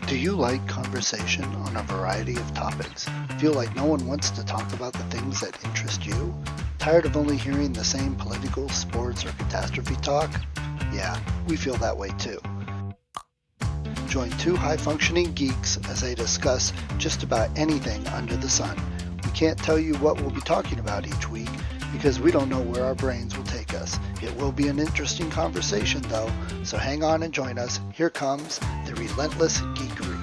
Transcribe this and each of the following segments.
Do you like conversation on a variety of topics? Feel like no one wants to talk about the things that interest you? Tired of only hearing the same political, sports, or catastrophe talk? Yeah, we feel that way too. Join two high-functioning geeks as they discuss just about anything under the sun. We can't tell you what we'll be talking about each week because we don't know where our brains will take us. It will be an interesting conversation though, so hang on and join us. Here comes the Relentless Geekery.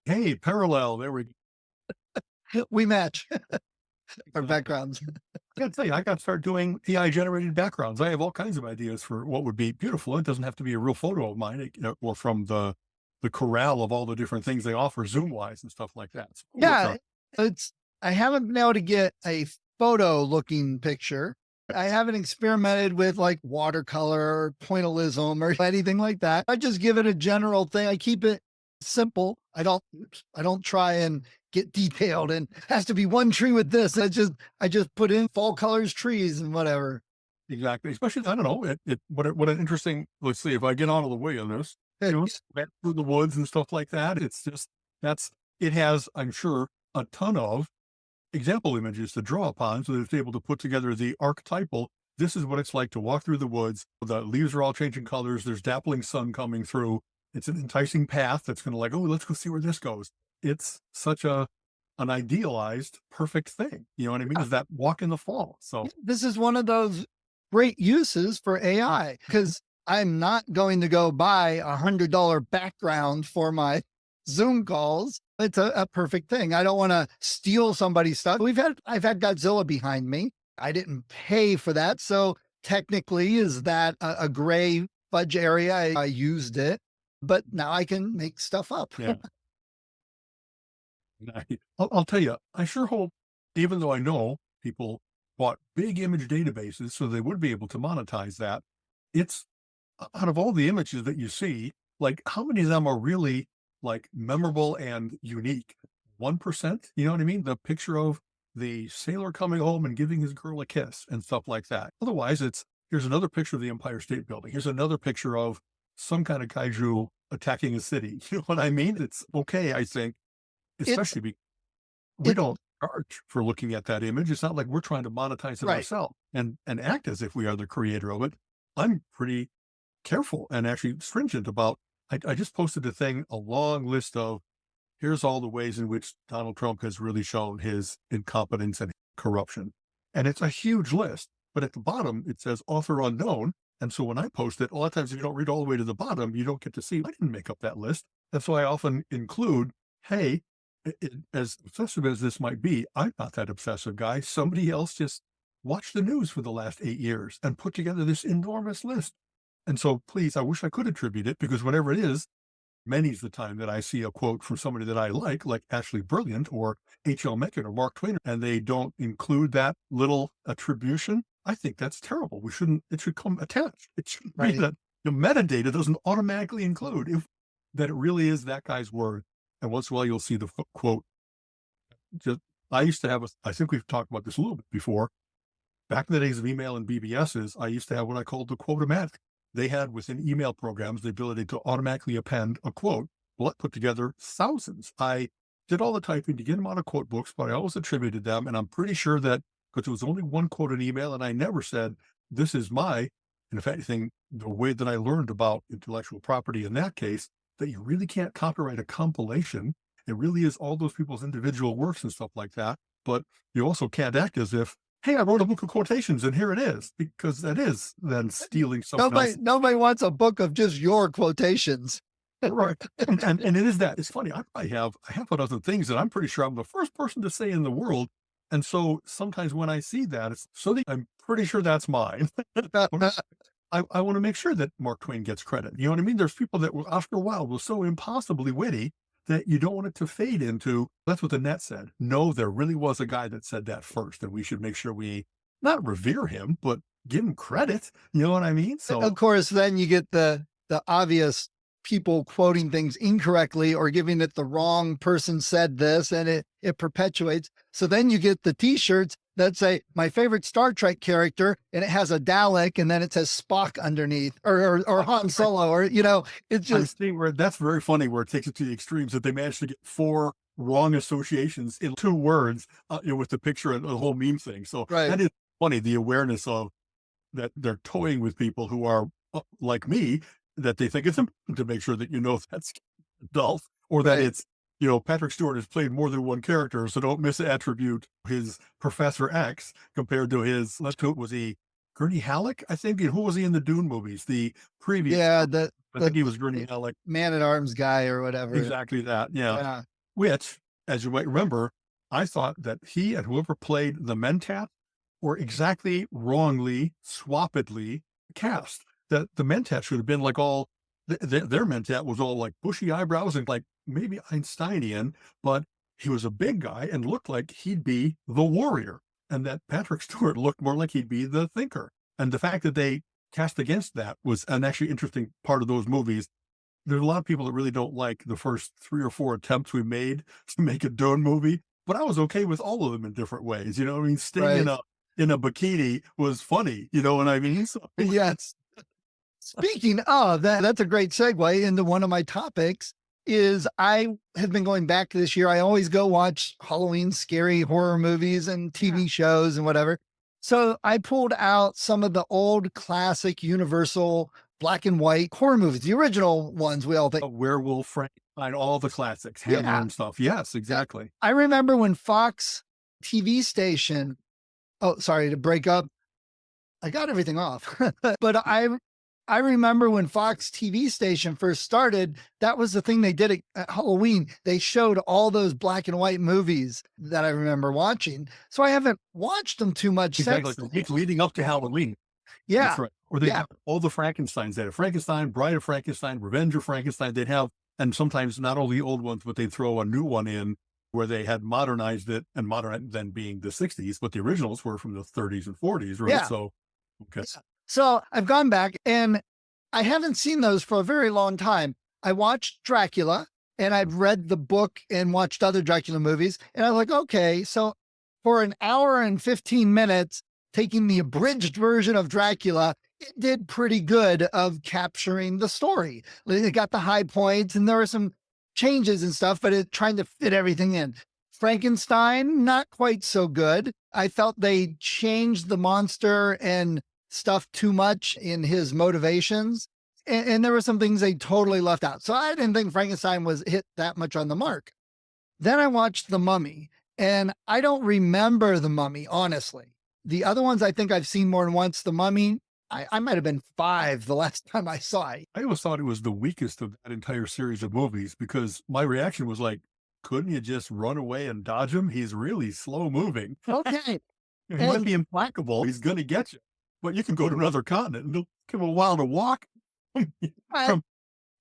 Hey, parallel. There we go. We match our backgrounds. I gotta tell you, I got to start doing AI generated backgrounds. I have all kinds of ideas for what would be beautiful. It doesn't have to be a real photo of mine, or from the corral of all the different things they offer Zoom wise and stuff like that. So Yeah, I haven't been able to get a photo looking picture. I haven't experimented with like watercolor or pointillism or anything like that. I just give it a general thing. I keep it simple. I don't try and get detailed and has to be one tree with this. I just put in fall colors, trees and whatever. Exactly. Especially, I don't know, what an interesting, let's see if I get out of the way on this, back through the woods and stuff like that. It's just, it has, I'm sure, a ton of example images to draw upon so that it's able to put together the archetypal. This is what it's like to walk through the woods. The leaves are all changing colors. There's dappling sun coming through. It's an enticing path that's going to like, oh, let's go see where this goes. It's such an idealized, perfect thing. You know what I mean? Is that walk in the fall. So this is one of those great uses for AI because I'm not going to go buy $100 background for my Zoom calls. It's a perfect thing. I don't want to steal somebody's stuff. I've had Godzilla behind me. I didn't pay for that. So technically, is that a gray fudge area? I used it, but now I can make stuff up. yeah. I'll tell you, I sure hope, even though I know people bought big image databases so they would be able to monetize that, it's out of all the images that you see, like how many of them are really like memorable and unique? 1%, you know what I mean? The picture of the sailor coming home and giving his girl a kiss and stuff like that. Otherwise, here's another picture of the Empire State Building. Here's another picture of some kind of kaiju attacking a city. You know what I mean? It's okay, I think, especially because we don't charge for looking at that image. It's not like we're trying to monetize it ourselves and act as if we are the creator of it. I'm pretty careful and actually stringent about, I just posted a long list of, here's all the ways in which Donald Trump has really shown his incompetence and corruption. And it's a huge list, but at the bottom, it says author unknown. And so when I post it, a lot of times if you don't read all the way to the bottom, you don't get to see, I didn't make up that list. And so I often include, hey, as obsessive as this might be, I'm not that obsessive guy. Somebody else just watched the news for the last 8 years and put together this enormous list. And so please, I wish I could attribute it, because whenever it is, many's the time that I see a quote from somebody that I like Ashley Brilliant or H.L. Mencken or Mark Twain, and they don't include that little attribution. I think that's terrible. It should come attached. It should be that the metadata doesn't automatically include that it really is that guy's word. And once in a while, you'll see the quote. I used to have I think we've talked about this a little bit before. Back in the days of email and BBSs, I used to have what I called the quote-o-matic. They had within email programs the ability to automatically append a quote. Well, it put together thousands. I did all the typing to get them out of quote books, but I always attributed them. And I'm pretty sure that because it was only one quote in email, and I never said, this is my, and if anything, the way that I learned about intellectual property in that case, that you really can't copyright a compilation. It really is all those people's individual works and stuff like that. But you also can't act as if, hey, I wrote a book of quotations and here it is, because that is then stealing something else. Nobody wants a book of just your quotations. Right. And it is that. It's funny. I have a dozen things that I'm pretty sure I'm the first person to say in the world. And so sometimes when I see that, I'm pretty sure that's mine. I want to make sure that Mark Twain gets credit. You know what I mean? There's people that after a while were so impossibly witty that you don't want it to fade into, that's what the net said. No, there really was a guy that said that first, and we should make sure we not revere him, but give him credit. You know what I mean? So of course, then you get the obvious people quoting things incorrectly or giving it the wrong person said this, and it perpetuates. So then you get the t-shirts that say my favorite Star Trek character, and it has a Dalek, and then it says Spock underneath, or Han Solo, or it's I'm just seeing where that's very funny, where it takes it to the extremes that they managed to get 4 wrong associations in 2 words, with the picture and the whole meme thing. So right. that is funny, the awareness of that they're toying with people who are like me, that they think it's important to make sure that that's adult, or that Right. it's, Patrick Stewart has played more than one character, so don't misattribute his Professor X compared to his, was he Gurney Halleck? I think, who was he in the Dune movies? The previous, Yeah, I think he was Gurney Halleck. Man at Arms guy or whatever. Exactly that, yeah. Yeah. Which, as you might remember, I thought that he and whoever played the Mentat were exactly wrongly, swappedly cast. That the Mentat should have been like all, their Mentat was all like bushy eyebrows and like maybe Einsteinian, but he was a big guy and looked like he'd be the warrior. And that Patrick Stewart looked more like he'd be the thinker. And the fact that they cast against that was an actually interesting part of those movies. There's a lot of people that really don't like the first 3 or 4 attempts we made to make a Dune movie, but I was okay with all of them in different ways. I mean, Sting Right. in a bikini was funny. You know what I mean? So, Yes. Speaking of that, that's a great segue into one of my topics. Is I have been going back this year. I always go watch Halloween scary horror movies and TV shows and whatever. So I pulled out some of the old classic Universal black and white horror movies, the original ones we all think. Werewolf, Frankenstein, all the classics, Hammer Yeah. and stuff. Yes, exactly. I remember when Fox TV station, oh, sorry to break up. I got everything off, but I remember when Fox TV station first started, that was the thing they did at Halloween. They showed all those black and white movies that I remember watching. So I haven't watched them too much Exactly. since. It's leading up to Halloween. Yeah. That's right. Or they have all the Frankensteins. They had Frankenstein, Bride of Frankenstein, Revenge of Frankenstein. They'd have, and sometimes not only old ones, but they'd throw a new one in where they had modernized it, and modern then being the 60s, but the originals were from the 30s and 40s, right? Yeah. So, okay. So I've gone back and I haven't seen those for a very long time. I watched Dracula and I've read the book and watched other Dracula movies. And I was like, okay, so for an hour and 15 minutes, taking the abridged version of Dracula, it did pretty good of capturing the story. It got the high points and there were some changes and stuff, but it trying to fit everything in. Frankenstein, not quite so good. I felt they changed the monster and stuff too much in his motivations. And there were some things they totally left out. So I didn't think Frankenstein was hit that much on the mark. Then I watched The Mummy, and I don't remember The Mummy, honestly. The other ones I think I've seen more than once. The Mummy, I might have been 5 the last time I saw it. I always thought it was the weakest of that entire series of movies, because my reaction was like, couldn't you just run away and dodge him? He's really slow moving. Okay. He might be implacable. He's going to get you, but you can go to another continent and it'll give him a while to walk.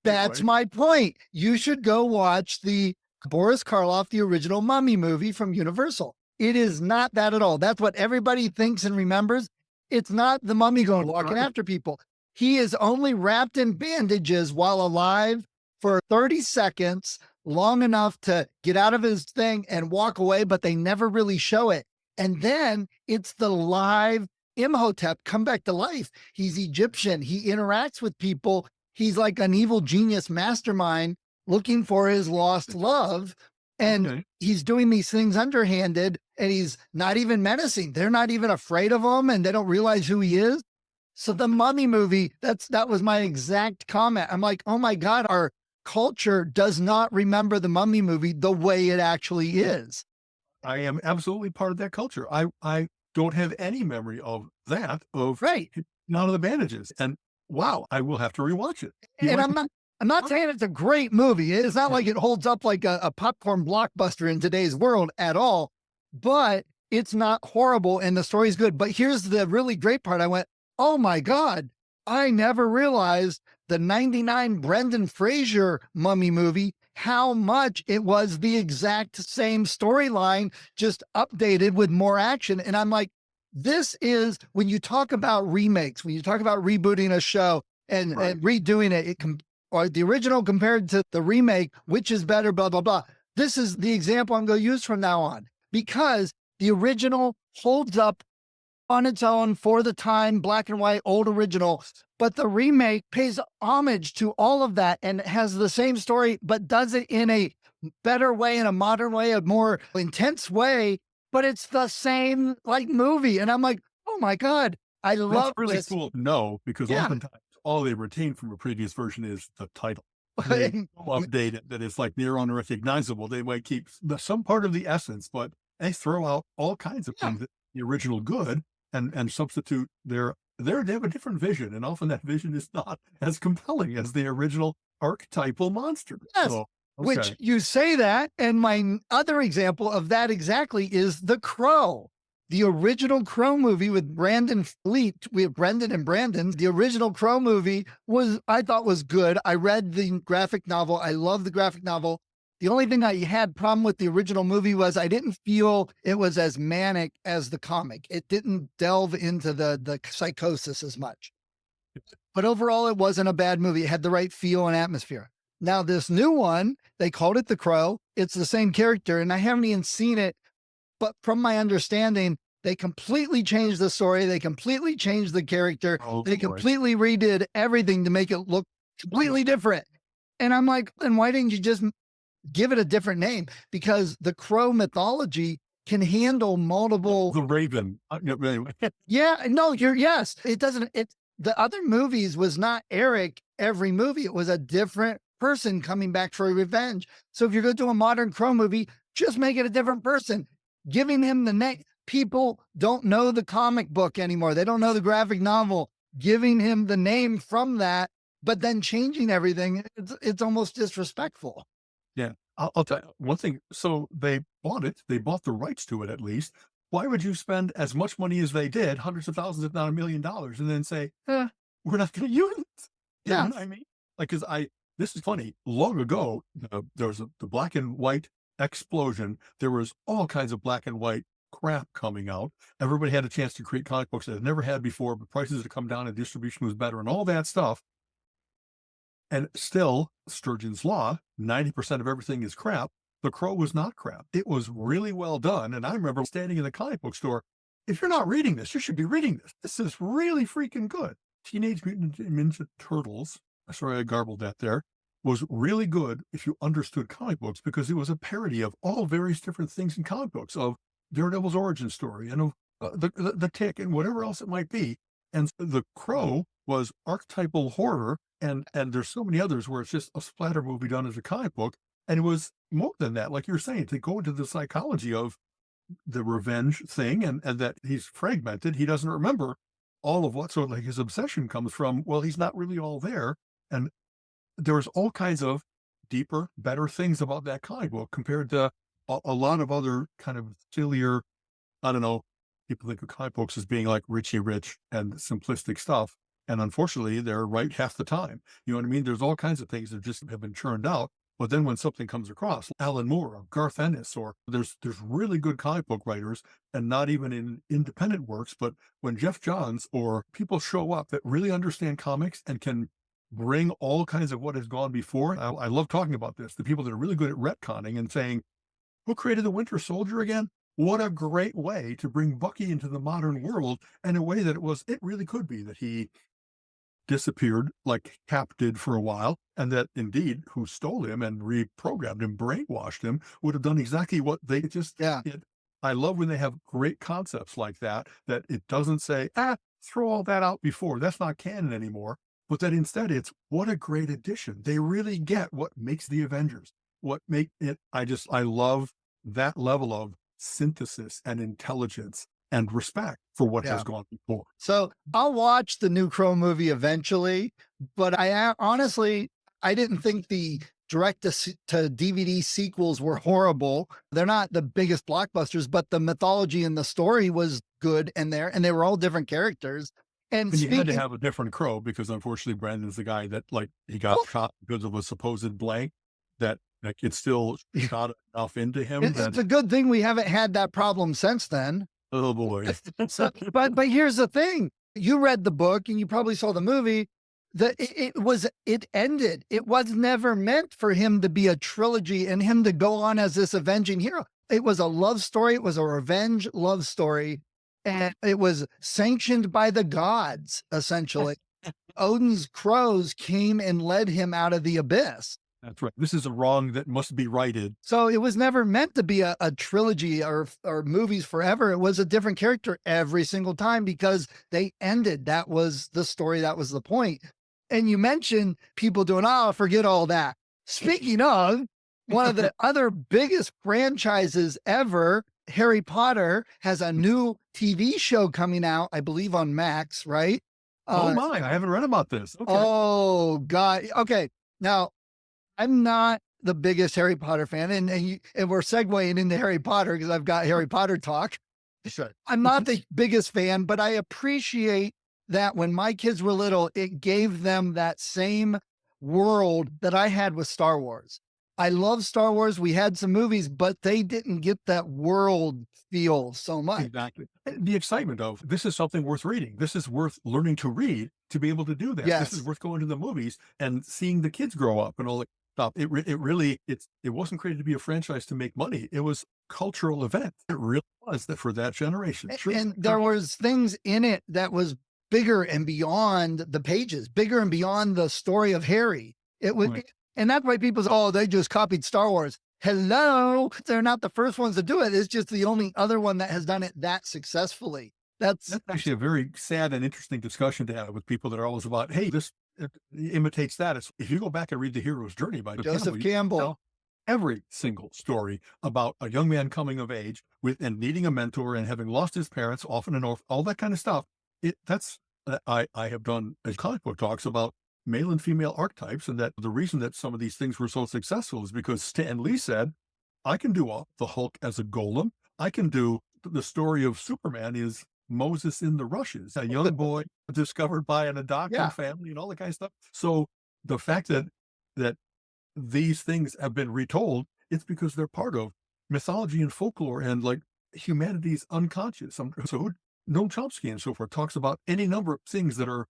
That's my point. You should go watch the Boris Karloff, the original Mummy movie from Universal. It is not that at all. That's what everybody thinks and remembers. It's not the mummy going walking after people. He is only wrapped in bandages while alive for 30 seconds, long enough to get out of his thing and walk away, but they never really show it. And then it's the live Imhotep come back to life. He's Egyptian. He interacts with people. He's like an evil genius mastermind looking for his lost love. And he's doing these things underhanded, and he's not even menacing. They're not even afraid of him, and they don't realize who he is. So the Mummy movie, that was my exact comment. I'm like, oh my God, our culture does not remember the Mummy movie the way it actually is. I am absolutely part of that culture. I don't have any memory of that, of none of the bandages. And wow, I will have to rewatch it. And I'm not saying it's a great movie. It's not like it holds up like a popcorn blockbuster in today's world at all, but it's not horrible and the story's good. But here's the really great part. I went, oh my God, I never realized the 99 Brendan Fraser Mummy movie, how much it was the exact same storyline, just updated with more action. And I'm like, this is when you talk about remakes, when you talk about rebooting a show and redoing it, or the original compared to the remake, which is better, blah, blah, blah. This is the example I'm going to use from now on, because the original holds up on its own for the time, black and white, old original, but the remake pays homage to all of that and has the same story, but does it in a better way, in a modern way, a more intense way, but it's the same like movie. And I'm like, oh my God, I That's love really this. cool to know, because Yeah. oftentimes all they retain from a previous version is the title. They update it that it's like near unrecognizable. They might keep some part of the essence, but they throw out all kinds of Yeah. things that the original good and substitute they have a different vision, and often that vision is not as compelling as the original archetypal monster. Yes. So, Which you say that, and my other example of that exactly is The Crow. The original Crow movie with Brandon Fleet, we have Brendan and Brandon. The original Crow movie I thought was good. I read the graphic novel. I love the graphic novel. The only thing I had problem with the original movie was I didn't feel it was as manic as the comic. It didn't delve into the psychosis as much. But overall, it wasn't a bad movie. It had the right feel and atmosphere. Now, this new one, they called it The Crow. It's the same character, and I haven't even seen it. But from my understanding, they completely changed the story. They completely changed the character. They completely redid everything to make it look completely different. And I'm like, then why didn't you just give it a different name? Because the Crow mythology can handle multiple. The Raven. Anyway. Yeah, no, yes. It doesn't. The other movies was not Eric every movie. It was a different person coming back for revenge. So if you're going to do a modern Crow movie, just make it a different person. Giving him the name. People don't know the comic book anymore. They don't know the graphic novel. Giving him the name from that, but then changing everything, it's almost disrespectful. Yeah. I'll tell you one thing. So they bought it. They bought the rights to it, at least. Why would you spend as much money as they did, hundreds of thousands, if not $1 million, and then say, we're not going to use it? You know what I mean? Like, this is funny. Long ago, there was the black and white explosion. There was all kinds of black and white crap coming out. Everybody had a chance to create comic books that had never had before, but prices had come down and distribution was better and all that stuff. And still, Sturgeon's Law, 90% of everything is crap. The Crow was not crap. It was really well done. And I remember standing in the comic book store, if you're not reading this, you should be reading this. This is really freaking good. Teenage Mutant Ninja Turtles, sorry I garbled that there, was really good if you understood comic books, because it was a parody of all various different things in comic books, of Daredevil's origin story and of the Tick and whatever else it might be. And the Crow was archetypal horror, and there's so many others where it's just a splatter movie done as a comic book. And it was more than that, like you're saying, to go into the psychology of the revenge thing, and that he's fragmented. He doesn't remember all of what, so like his obsession comes from, well, he's not really all there. And there was all kinds of deeper, better things about that comic book compared to a lot of other kind of sillier, I don't know, people think of comic books as being like Richie Rich and simplistic stuff. And unfortunately, they're right half the time. You know what I mean? There's all kinds of things that just have been churned out. But then when something comes across, Alan Moore or Garth Ennis, or there's really good comic book writers, and not even in independent works, but when Jeff Johns or people show up that really understand comics and can bring all kinds of what has gone before. I love talking about this. The people that are really good at retconning and saying, who created the Winter Soldier again? What a great way to bring Bucky into the modern world, in a way that it really could be that he disappeared like Cap did for a while, and that indeed who stole him and reprogrammed him, brainwashed him, would have done exactly what they just did. I love when they have great concepts like that it doesn't say, throw all that out before. That's not canon anymore. But that instead it's, what a great addition. They really get what makes the Avengers, what make it. I love that level of synthesis and intelligence and respect for what has gone before. So I'll watch the new Crow movie eventually, but I honestly didn't think the direct to DVD sequels were horrible. They're not the biggest blockbusters, but the mythology and the story was good in there, and they were all different characters. And you had to have a different Crow, because unfortunately Brandon's the guy that, like, he got shot because of a supposed blank that it still shot enough into him. It's a good thing we haven't had that problem since then. Oh boy. But here's the thing. You read the book and you probably saw the movie. It ended. It was never meant for him to be a trilogy and him to go on as this avenging hero. It was a love story. It was a revenge love story. And it was sanctioned by the gods, essentially. Odin's crows came and led him out of the abyss. That's right. This is a wrong that must be righted. So it was never meant to be a trilogy or movies forever. It was a different character every single time because they ended. That was the story. That was the point. And you mentioned people doing, oh, forget all that. Speaking of, one of the other biggest franchises ever, Harry Potter, has a new TV show coming out, I believe on Max, right? Oh my, I haven't read about this. Okay. Oh God. Okay. Now, I'm not the biggest Harry Potter fan, and we're segueing into Harry Potter because I've got Harry Potter talk. Sure. I'm not the biggest fan, but I appreciate that when my kids were little, it gave them that same world that I had with Star Wars. I love Star Wars. We had some movies, but they didn't get that world feel so much. Exactly. The excitement of this is something worth reading. This is worth learning to read to be able to do that. This is Yes. worth going to the movies and seeing the kids grow up and all that stuff. It wasn't created to be a franchise to make money. It was a cultural event. It really was that for that generation. Sure. And there was things in it that was bigger and beyond the pages, bigger and beyond the story of Harry. It was, Right. and that's why people say, oh, they just copied Star Wars. Hello, they're not the first ones to do it. It's just the only other one that has done it that successfully. That's actually a very sad and interesting discussion to have with people that are always about, hey, this imitates that. If you go back and read The Hero's Journey by Joseph you Campbell. know, every single story about a young man coming of age and needing a mentor and having lost his parents, often and orphan, all that kind of stuff. I have done comic book talks about male and female archetypes, and that the reason that some of these things were so successful is because Stan Lee said, I can do the Hulk as a golem. I can do the story of Superman is Moses in the rushes, a young boy discovered by an adoptive family and all that kind of stuff. So the fact that these things have been retold, it's because they're part of mythology and folklore and like humanity's unconscious. So Noam Chomsky and so forth talks about any number of things that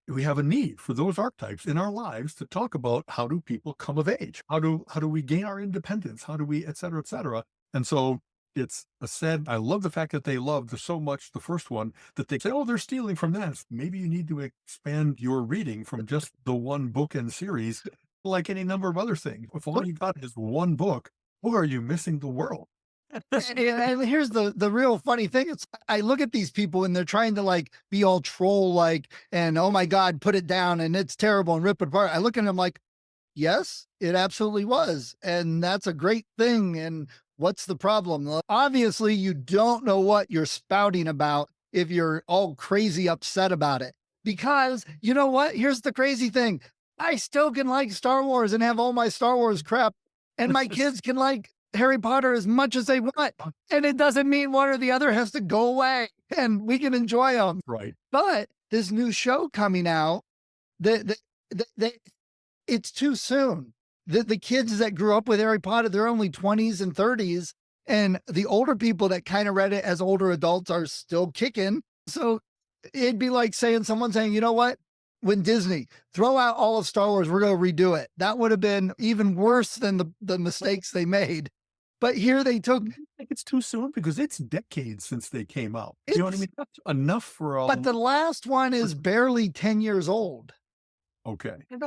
we have a need for those archetypes in our lives to talk about how do people come of age? How do we gain our independence? How do we, et cetera, et cetera. And so I love the fact that they loved so much the first one that they say, oh, they're stealing from that. Maybe you need to expand your reading from just the one book and series, like any number of other things. If all you got is one book, boy, are you missing the world? And here's the real funny thing. It's I look at these people and they're trying to like be all troll like, and oh my God, put it down and it's terrible and rip it apart. I look at them like, yes, it absolutely was. And that's a great thing. And what's the problem? Well, obviously, you don't know what you're spouting about if you're all crazy upset about it. Because you know what? Here's the crazy thing. I still can like Star Wars and have all my Star Wars crap. And my kids can like Harry Potter as much as they want. And it doesn't mean one or the other has to go away and we can enjoy them. Right. But this new show coming out, it's too soon. The kids that grew up with Harry Potter, they're only 20s and 30s. And the older people that kind of read it as older adults are still kicking. So it'd be like someone saying, you know what? When Disney throw out all of Star Wars, we're going to redo it. That would have been even worse than the mistakes they made. But here they took. I think it's too soon because it's decades since they came out. You know what I mean? That's enough for all. But the last one is barely 10 years old. Okay. No,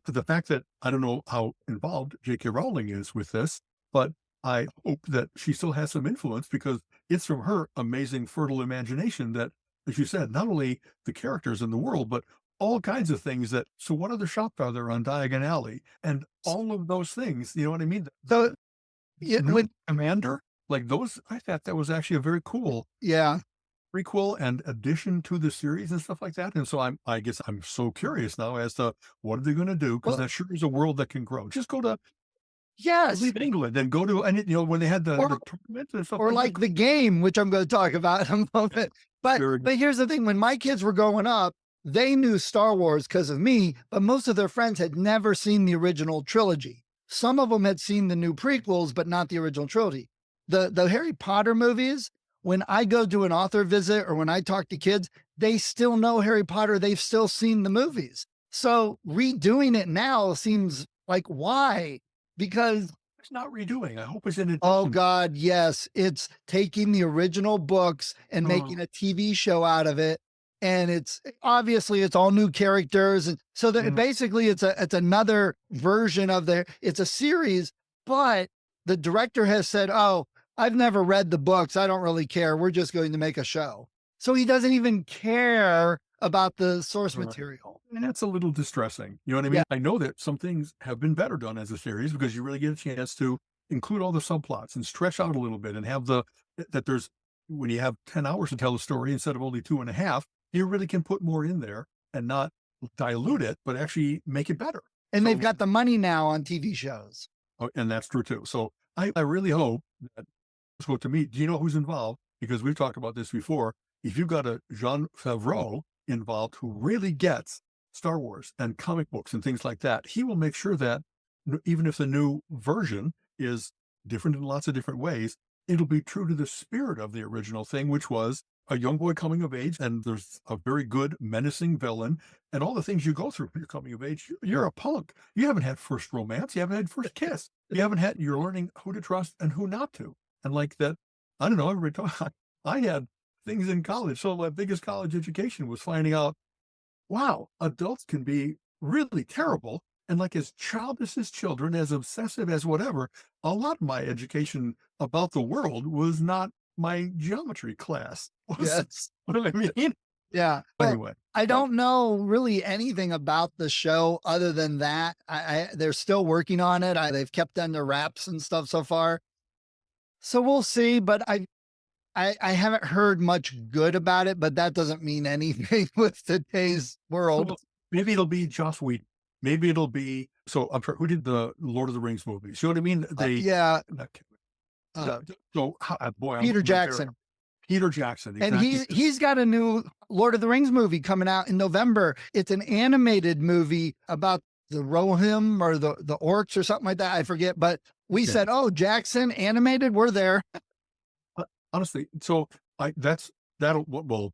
the fact that I don't know how involved J.K. Rowling is with this, but I hope that she still has some influence because it's from her amazing, fertile imagination that, as you said, not only the characters in the world, but all kinds of things so what other shop are there on Diagon Alley? And all of those things, you know what I mean? So With Commander, like those, I thought that was actually a very cool prequel and addition to the series and stuff like that. And so I guess I'm so curious now as to what are they going to do? Because that sure is a world that can grow. Just go to leave England and go to, and when they had the tournament and stuff or like the game, which I'm going to talk about in a moment. But here's the thing: when my kids were growing up, they knew Star Wars because of me, but most of their friends had never seen the original trilogy. Some of them had seen the new prequels, but not the original trilogy. The Harry Potter movies, when I go do an author visit or when I talk to kids, they still know Harry Potter. They've still seen the movies. So redoing it now seems like, why? Because, It's not redoing. I hope it's in oh addition. God, yes, it's taking the original books and Oh, making a TV show out of it. And it's obviously it's all new characters. And so that mm, basically it's another version of it's a series, but the director has said, oh, I've never read the books. I don't really care. We're just going to make a show. So he doesn't even care about the source right. material. And that's a little distressing. You know what I Yeah. mean? I know that some things have been better done as a series because you really get a chance to include all the subplots and stretch out a little bit and have that there's, when you have 10 hours to tell a story instead of only 2.5, you really can put more in there and not dilute it, but actually make it better. And they've So, got the money now on TV shows. oh, and that's true too. So I really hope that, so to me, do you know who's involved? Because we've talked about this before. If you've got a Jean Favreau involved who really gets Star Wars and comic books and things like that, he will make sure that even if the new version is different in lots of different ways, it'll be true to the spirit of the original thing, which was a young boy coming of age, and there's a very good menacing villain, and all the things you go through when you're coming of age. You're a punk. You haven't had first romance. You haven't had first kiss. You haven't had. You're learning who to trust and who not to. And like that, I don't know. Everybody talk, I had things in college. So my biggest college education was finding out, wow, adults can be really terrible. And like as childish as children, as obsessive as whatever, a lot of my education about the world was not my geometry class. Yes. What do I mean? Yeah. Well, Anyway, I don't know really anything about the show other than that. They're still working on it. They've kept under wraps and stuff so far. So we'll see. But I haven't heard much good about it, but that doesn't mean anything with today's world. so maybe it'll be Joss Whedon. Maybe it'll be, so I'm sure, who did the Lord of the Rings movies? You know what I mean? Yeah. Okay. Uh, So, boy, I'm Peter looking right there. Jackson. Peter Jackson, And exactly. he's got a new Lord of the Rings movie coming out in November. It's an animated movie about the Rohirrim or the orcs or something like that. I forget, but we Yeah. said, "Oh, Jackson animated, we're there." Honestly, so that'll what will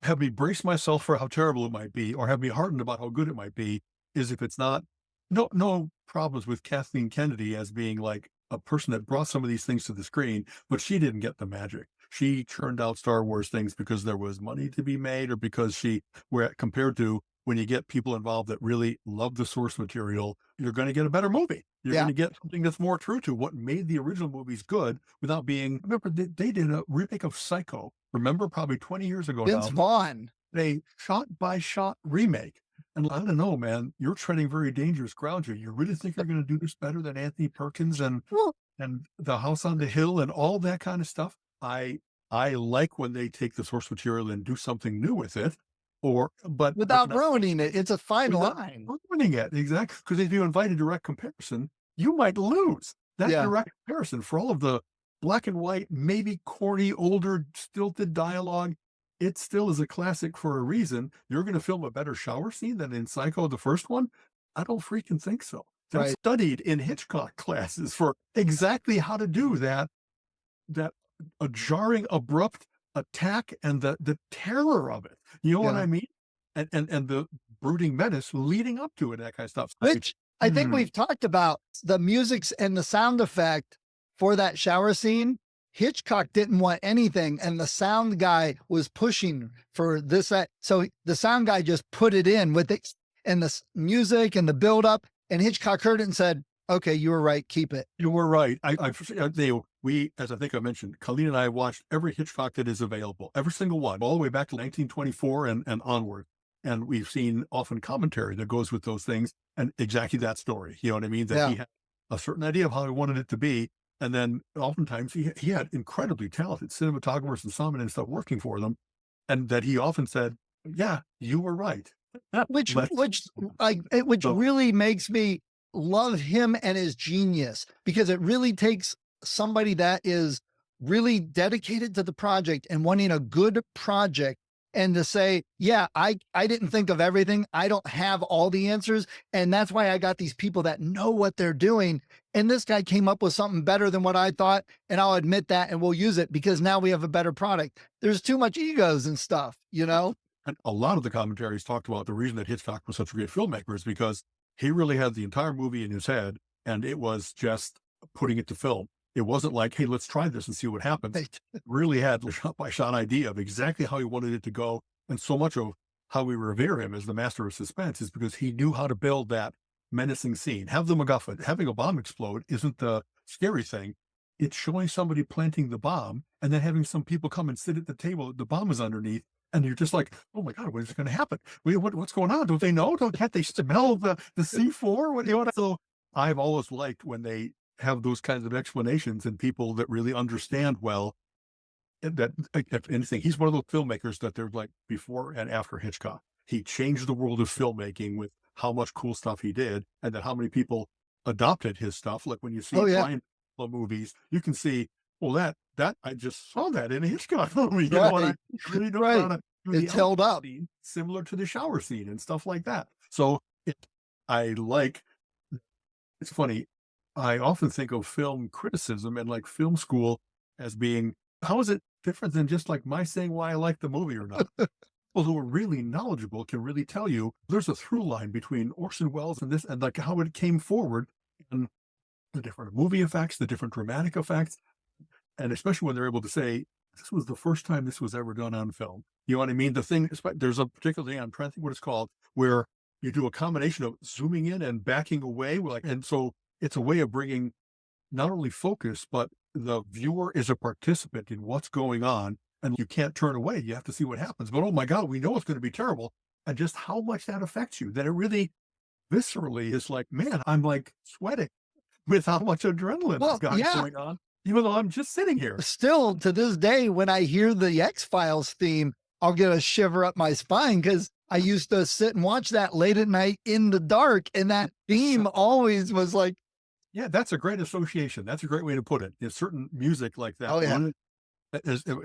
have me brace myself for how terrible it might be, or have me heartened about how good it might be, is if it's not. No problems with Kathleen Kennedy as being like a person that brought some of these things to the screen, but she didn't get the magic. She churned out Star Wars things because there was money to be made, or because where compared to when you get people involved that really love the source material, you're going to get a better movie. You're Yeah. going to get something that's more true to what made the original movies good without being. Remember, they did a remake of Psycho. Remember, probably 20 years ago Vince now, Vaughn. a shot by shot remake. And I don't know, man, you're treading very dangerous ground here. You really think you're going to do this better than Anthony Perkins Well, and The House on the Hill and all that kind of stuff? I like when they take the source material and do something new with it, but without not ruining it, it's a fine without line. ruining it. Exactly. Because if you invite a direct comparison, you might lose that Yeah. direct comparison for all of the black and white, maybe corny, older, stilted dialogue. It still is a classic for a reason. You're going to film a better shower scene than in Psycho, the first one? I don't freaking think so. They Right. studied in Hitchcock classes for exactly how to do that a jarring, abrupt attack and the terror of it. You know what Yeah. I mean? And the brooding menace leading up to it, that kind of stuff. Which I think Hmm. we've talked about the musics and the sound effect for that shower scene. Hitchcock didn't want anything, and the sound guy was pushing for this. So the sound guy just put it in with it and the music and the build up. And Hitchcock heard it and said, "Okay, you were right. Keep it." You were right. We, as I think I mentioned, Colleen and I watched every Hitchcock that is available, every single one, all the way back to 1924 and onward. And we've seen often commentary that goes with those things and exactly that story. You know what I mean? That Yeah. he had a certain idea of how he wanted it to be. And then oftentimes he had incredibly talented cinematographers and sound and stuff working for them. And that he often said, yeah, you were right. Which So- really makes me love him and his genius, because it really takes somebody that is really dedicated to the project and wanting a good project, and to say, yeah, I didn't think of everything. I don't have all the answers. And that's why I got these people that know what they're doing. And this guy came up with something better than what I thought. And I'll admit that, and we'll use it because now we have a better product. There's too much egos and stuff, you know? And a lot of the commentaries talked about the reason that Hitchcock was such a great filmmaker is because he really had the entire movie in his head, and it was just putting it to film. It wasn't like, hey, let's try this and see what happens. Right. Really had a shot by shot idea of exactly how he wanted it to go. And so much of how we revere him as the master of suspense is because he knew how to build that menacing scene. Have the MacGuffin. Having a bomb explode isn't the scary thing. It's showing somebody planting the bomb and then having some people come and sit at the table that the bomb is underneath. And you're just like, oh my God, what is going to happen? What's going on? Don't they know? Can't they smell the C4? What do you want? So I've always liked when they have those kinds of explanations and people that really understand well that, if anything, he's one of those filmmakers that they're like before and after Hitchcock. He changed the world of filmmaking with how much cool stuff he did, and then how many people adopted his stuff. Like when you see Oh, yeah. Brian movies, you can see, well, that I just saw that in a Hitchcock movie. You know, and I really know Right. how to do the It's held outdoor up. scene, similar to the shower scene and stuff like that. So I like. It's funny. I often think of film criticism and like film school as being, how is it different than just like my saying why I like the movie or not? People who are really knowledgeable can really tell you there's a through line between Orson Welles and this, and like how it came forward, and the different movie effects, the different dramatic effects, and especially when they're able to say, this was the first time this was ever done on film. You know what I mean? The thing, there's a particular thing, I'm trying to think what it's called, where you do a combination of zooming in and backing away. Like, and so it's a way of bringing not only focus, but the viewer is a participant in what's going on, and you can't turn away. You have to see what happens. But oh my God, we know it's going to be terrible. And just how much that affects you, that it really viscerally is like, man, I'm like sweating with how much adrenaline Well, I've got yeah. going on, even though I'm just sitting here. Still to this day, when I hear the X-Files theme, I'll get a shiver up my spine because I used to sit and watch that late at night in the dark. And that theme always was like, Yeah, that's a great association. That's a great way to put it. There's certain music like that. oh, yeah.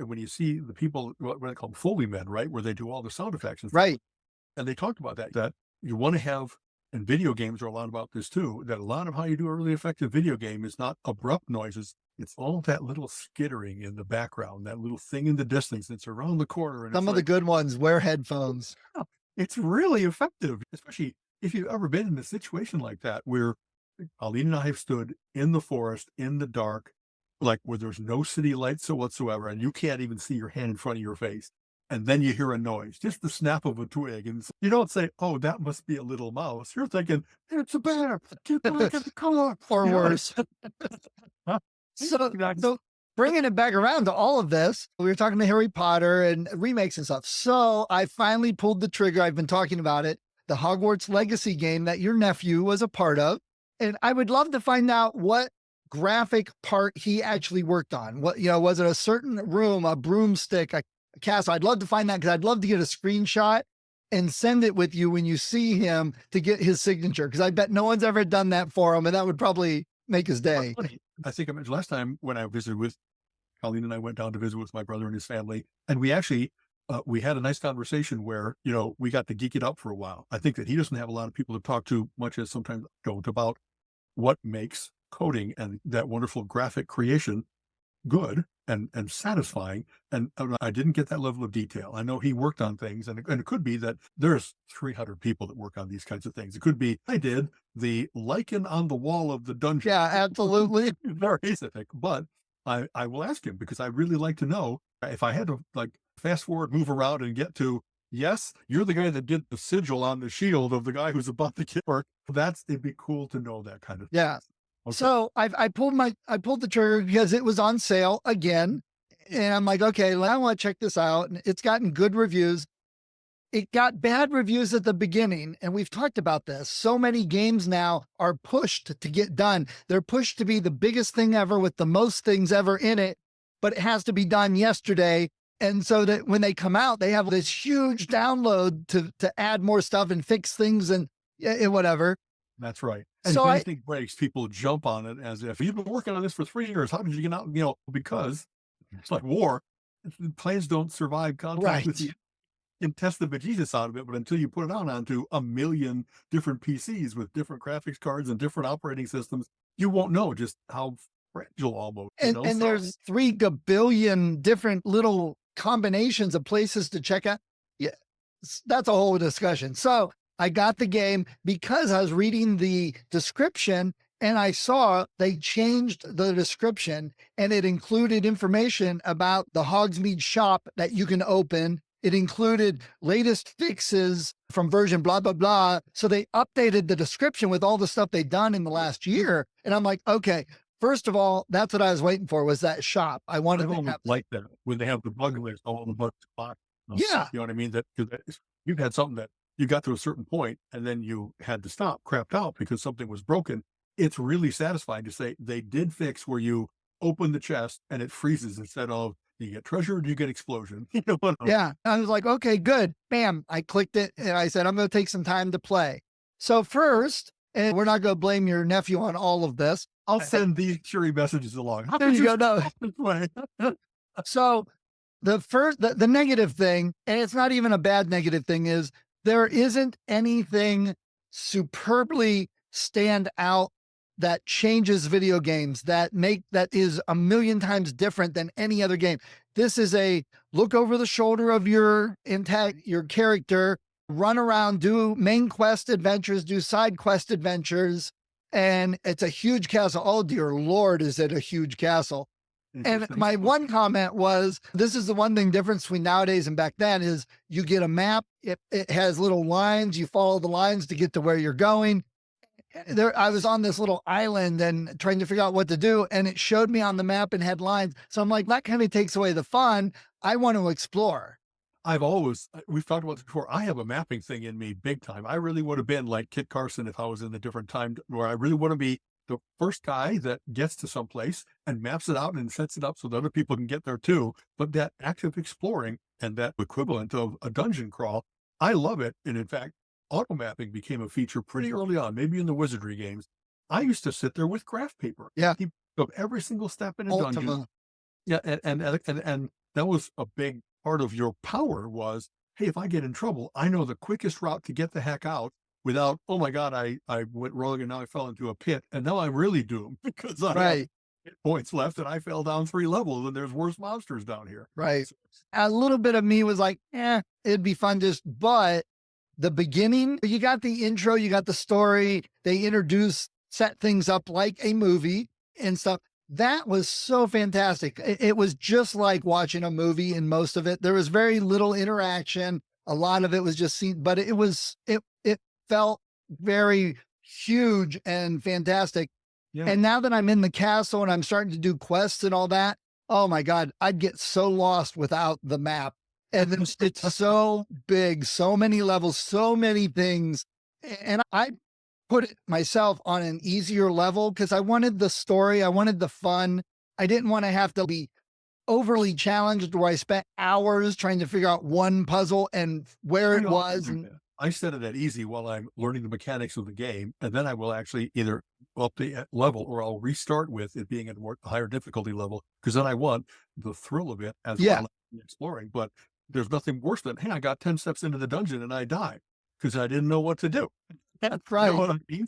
When you see the people, what they call Foley men, right, where they do all the sound effects and stuff, Right. and they talked about that you want to have, and video games are a lot about this too, that a lot of how you do a really effective video game is not abrupt noises. It's all that little skittering in the background, that little thing in the distance that's around the corner. And Some it's of the like, good ones wear headphones. it's really effective, especially if you've ever been in a situation like that where Colleen and I have stood in the forest in the dark, like where there's no city lights whatsoever, and you can't even see your hand in front of your face. And then you hear a noise, just the snap of a twig. And you don't say, oh, that must be a little mouse. You're thinking, it's a bear. Get back in the car. Or You know, worse. Huh? So, Exactly. so bringing it back around to all of this, we were talking to Harry Potter and remakes and stuff. So I finally pulled the trigger. I've been talking about it, the Hogwarts Legacy game that your nephew was a part of. And I would love to find out what graphic part he actually worked on. What, was it a certain room, a broomstick, a castle? I'd love to find that because I'd love to get a screenshot and send it with you when you see him to get his signature. Because I bet no one's ever done that for him. And that would probably make his day. Funny. I think I mentioned last time when I visited with Colleen and I went down to visit with my brother and his family. And we actually, we had a nice conversation where, we got to geek it up for a while. I think that he doesn't have a lot of people to talk to, much as sometimes I don't, about what makes coding and that wonderful graphic creation good and satisfying. And I didn't get that level of detail. I know he worked on things, and it could be that there's 300 people that work on these kinds of things. It could be, I did the lichen on the wall of the dungeon. Yeah, absolutely. Very specific, but I will ask him because I really like to know if I had to like fast forward, move around and get to, yes, you're the guy that did the sigil on the shield of the guy who's about to get work. It'd be cool to know that kind of thing. Yeah. Okay. So I pulled the trigger because it was on sale again. And I'm like, okay, I want to check this out. And it's gotten good reviews. It got bad reviews at the beginning. And we've talked about this. So many games now are pushed to get done. They're pushed to be the biggest thing ever with the most things ever in it, but it has to be done yesterday. And so that when they come out, they have this huge download to add more stuff and fix things and whatever. That's right. And So if anything breaks, people jump on it as if you've been working on this for 3 years. How did you get out? Because it's like war. Plans don't survive contact with Right. you. You can test the bejesus out of it, but until you put it out onto a million different PCs with different graphics cards and different operating systems, you won't know just how fragile almost. And there's 3 gabillion different little combinations of places to check out. Yeah. that's a whole discussion. So I got the game because I was reading the description and I saw they changed the description and it included information about the Hogsmeade shop that you can open. It included latest fixes from version blah, blah, blah. So they updated the description with all the stuff they'd done in the last year. And I'm like, okay, first of all, that's what I was waiting for was that shop. I wanted I've to always have, liked that when they have the bug list, all the bugs box. yeah, You know what I mean? That you've had something that you got to a certain point and then you had to stop, crapped out because something was broken. It's really satisfying to say they did fix where you open the chest and it freezes instead of you get treasure or you get explosion. You know what? yeah. I was like, okay, good. Bam. I clicked it and I said, I'm going to take some time to play. So first, and we're not going to blame your nephew on all of this. I'll send these cheery messages along. How There could you go. No. stop this way? So the negative thing, and it's not even a bad negative thing, is there isn't anything superbly stand out that changes video games that is a million times different than any other game. This is a look over the shoulder of your character, run around, do main quest adventures, do side quest adventures, and it's a huge castle. Oh dear Lord, is it a huge castle? And my one comment was, this is the one thing difference between nowadays and back then is you get a map. It has little lines. You follow the lines to get to where you're going. I was on this little island and trying to figure out what to do. And it showed me on the map and had lines. So I'm like, that kind of takes away the fun. I want to explore. We've talked about this before. I have a mapping thing in me big time. I really would have been like Kit Carson if I was in a different time where I really want to be the first guy that gets to some place and maps it out and sets it up so that other people can get there too. But that active exploring and that equivalent of a dungeon crawl, I love it. And in fact, auto mapping became a feature pretty early on, maybe in the wizardry games. I used to sit there with graph paper. Yeah. Keep of every single step in a dungeon. Yeah. And that was a big part of your power was, hey, if I get in trouble, I know the quickest route to get the heck out without, oh my God, I went wrong and now I fell into a pit and now I'm really doomed because I have hit points left and I fell down 3 levels and there's worse monsters down here. Right. A little bit of me was like, it'd be fun but the beginning, you got the intro, you got the story, they set things up like a movie and stuff. That was so fantastic. It was just like watching a movie in most of it. There was very little interaction. A lot of it was just seen, but it felt very huge and fantastic. Yeah. And now that I'm in the castle and I'm starting to do quests and all that, oh my God, I'd get so lost without the map. And then it's so big, so many levels, so many things. And I put it myself on an easier level because I wanted the story. I wanted the fun. I didn't want to have to be overly challenged where I spent hours trying to figure out one puzzle and where it was. I set it at easy while I'm learning the mechanics of the game. And then I will actually either up the level or I'll restart with it being at a higher difficulty level because then I want the thrill of it as well as exploring. But there's nothing worse than, hey, I got 10 steps into the dungeon and I die because I didn't know what to do. That's right. You know what I mean?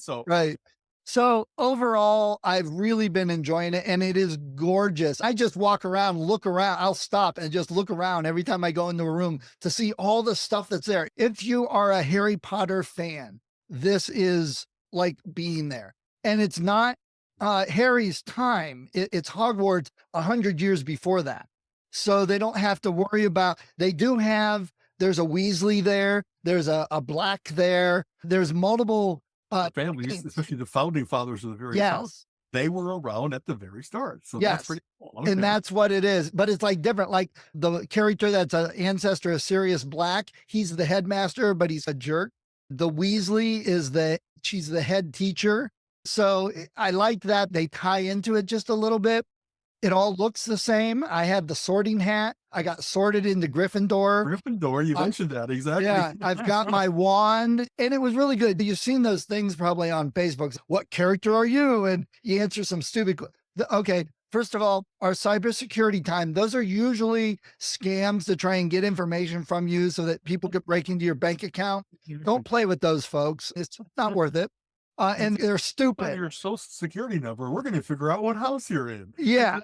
So overall, I've really been enjoying it and it is gorgeous. I just walk around, look around. I'll stop and just look around every time I go into a room to see all the stuff that's there. If you are a Harry Potter fan, this is like being there. And it's not Harry's time. It's Hogwarts 100 years before that. So they don't have to worry about, there's a Weasley there. There's a Black there. There's multiple families, especially the founding fathers of the very house. They were around at the very start. So that's pretty cool. Okay. And that's what it is. But it's like different, like the character that's an ancestor of Sirius Black. He's the headmaster, but he's a jerk. The Weasley she's the head teacher. So I like that they tie into it just a little bit. It all looks the same. I had the sorting hat. I got sorted into Gryffindor. You mentioned that. Exactly. Yeah. I've got my wand and it was really good. You've seen those things probably on Facebook. What character are you? And you answer some stupid. Okay. First of all, our cybersecurity time, those are usually scams to try and get information from you so that people could break into your bank account. Don't play with those folks. It's not worth it. And they're stupid. Your social security number. We're going to figure out what house you're in. Yeah.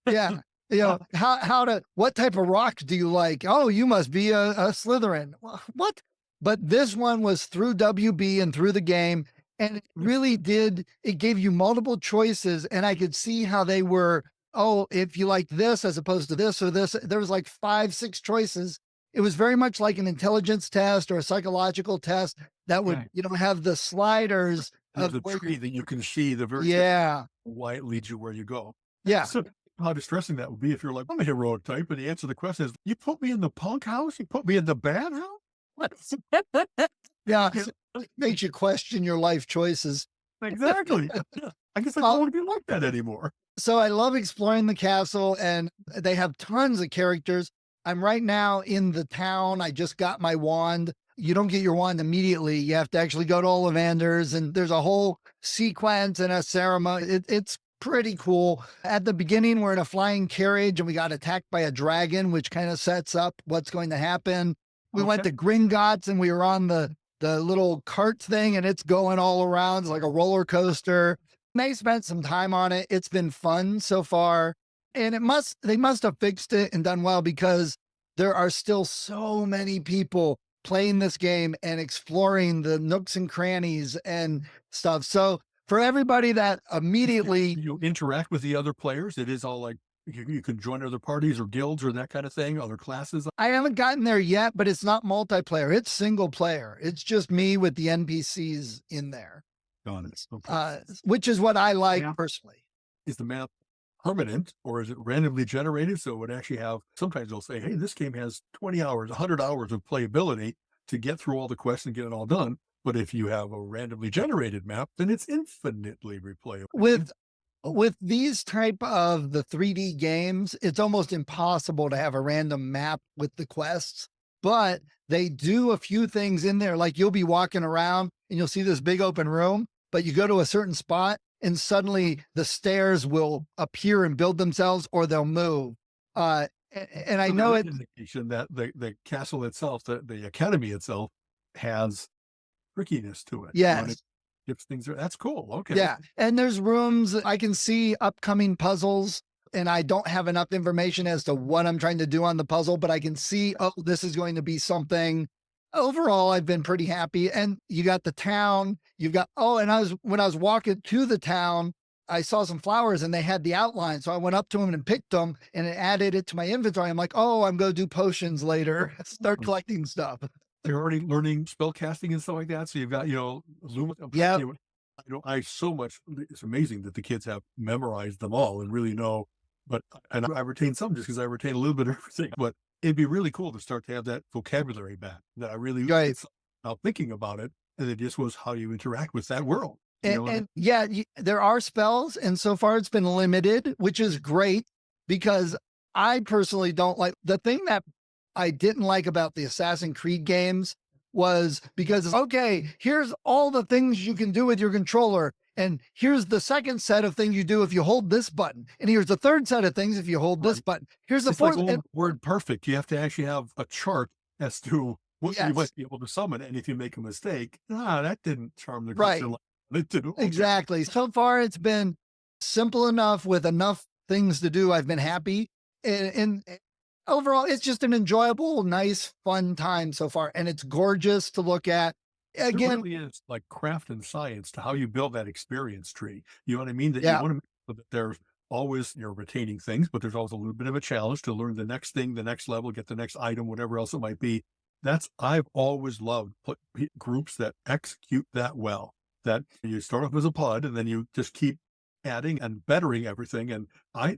Yeah. You know, what type of rock do you like? Oh, you must be a Slytherin. What? but this one was through WB and through the game. And it really did, it gave you multiple choices. And I could see how they were, oh, if you like this as opposed to this or this, there was like 5, 6 choices. It was very much like an intelligence test or a psychological test that would, Right. have the sliders There's of a where tree that you can see the very yeah, why it leads you where you go. yeah, So how distressing that would be if you're like, I'm a heroic type, and the answer to the question is, you put me in the punk house, you put me in the bad house? What? yeah. It makes you question your life choices. Exactly. Yeah. I guess I don't want to be like that anymore. So I love exploring the castle, and they have tons of characters. I'm right now in the town. I just got my wand. You don't get your wand immediately. You have to actually go to Ollivander's, and there's a whole sequence and a ceremony. It's pretty cool. At the beginning, we're in a flying carriage and we got attacked by a dragon, which kind of sets up what's going to happen. We went Okay. to Gringotts and we were on the little cart thing, and it's going all around. It's like a roller coaster. They spent some time on it. It's been fun so far. And they must have fixed it and done well, because there are still so many people playing this game and exploring the nooks and crannies and stuff. So for everybody that immediately, You interact with the other players. It is all like you can join other parties or guilds or that kind of thing, other classes. I haven't gotten there yet, but it's not multiplayer. It's single player. It's just me with the NPCs in there, Got it. Okay. which is what I like Yeah. personally. Is the map permanent or is it randomly generated? So it would actually have, sometimes they'll say, hey, this game has 20 hours, 100 hours of playability to get through all the quests and get it all done. But if you have a randomly generated map, then it's infinitely replayable. With these type of the 3D games, it's almost impossible to have a random map with the quests, but they do a few things in there. Like you'll be walking around and you'll see this big open room, but you go to a certain spot and suddenly the stairs will appear and build themselves, or they'll move. And I So know there is it. indication that the castle itself, the academy itself, has trickiness to it. When it Yes. gives things, that's cool. Okay. Yeah. And there's rooms I can see upcoming puzzles, and I don't have enough information as to what I'm trying to do on the puzzle, but I can see, oh, this is going to be something. Overall, I've been pretty happy. And you got the town, you've got, oh, and when I was walking to the town, I saw some flowers and they had the outline. So I went up to them and picked them, and it added it to my inventory. I'm like, oh, I'm going to do potions later, start collecting stuff. You're already learning spell casting and stuff like that. So you've got, Yeah. I so much, it's amazing that the kids have memorized them all and really know, and I retain some just because I retain a little bit of everything, but it'd be really cool to start to have that vocabulary back that I really, Right. it's now thinking about it. And it just was how you interact with that world. You know what I mean? And yeah, there are spells, and so far it's been limited, which is great, because I personally don't like the thing that I didn't like about the Assassin's Creed games was because, okay, here's all the things you can do with your controller. And here's the second set of things you do if you hold this button. And here's the third set of things if you hold this Right. button. Here's the It's like fourth. word perfect. You have to actually have a chart as to what you Yes. might be able to summon. And if you make a mistake, that didn't charm the Right. creature like it did. Okay. Exactly. So far, it's been simple enough with enough things to do. I've been happy. And overall, it's just an enjoyable, nice, fun time so far. And it's gorgeous to look at. There Again, really is like craft and science to how you build that experience tree. You know what I mean? That you yeah. want to make sure that there's always, you're retaining things, but there's also a little bit of a challenge to learn the next thing, the next level, get the next item, whatever else it might be. I've always loved groups that execute that well, that you start off as a pod and then you just keep adding and bettering everything. And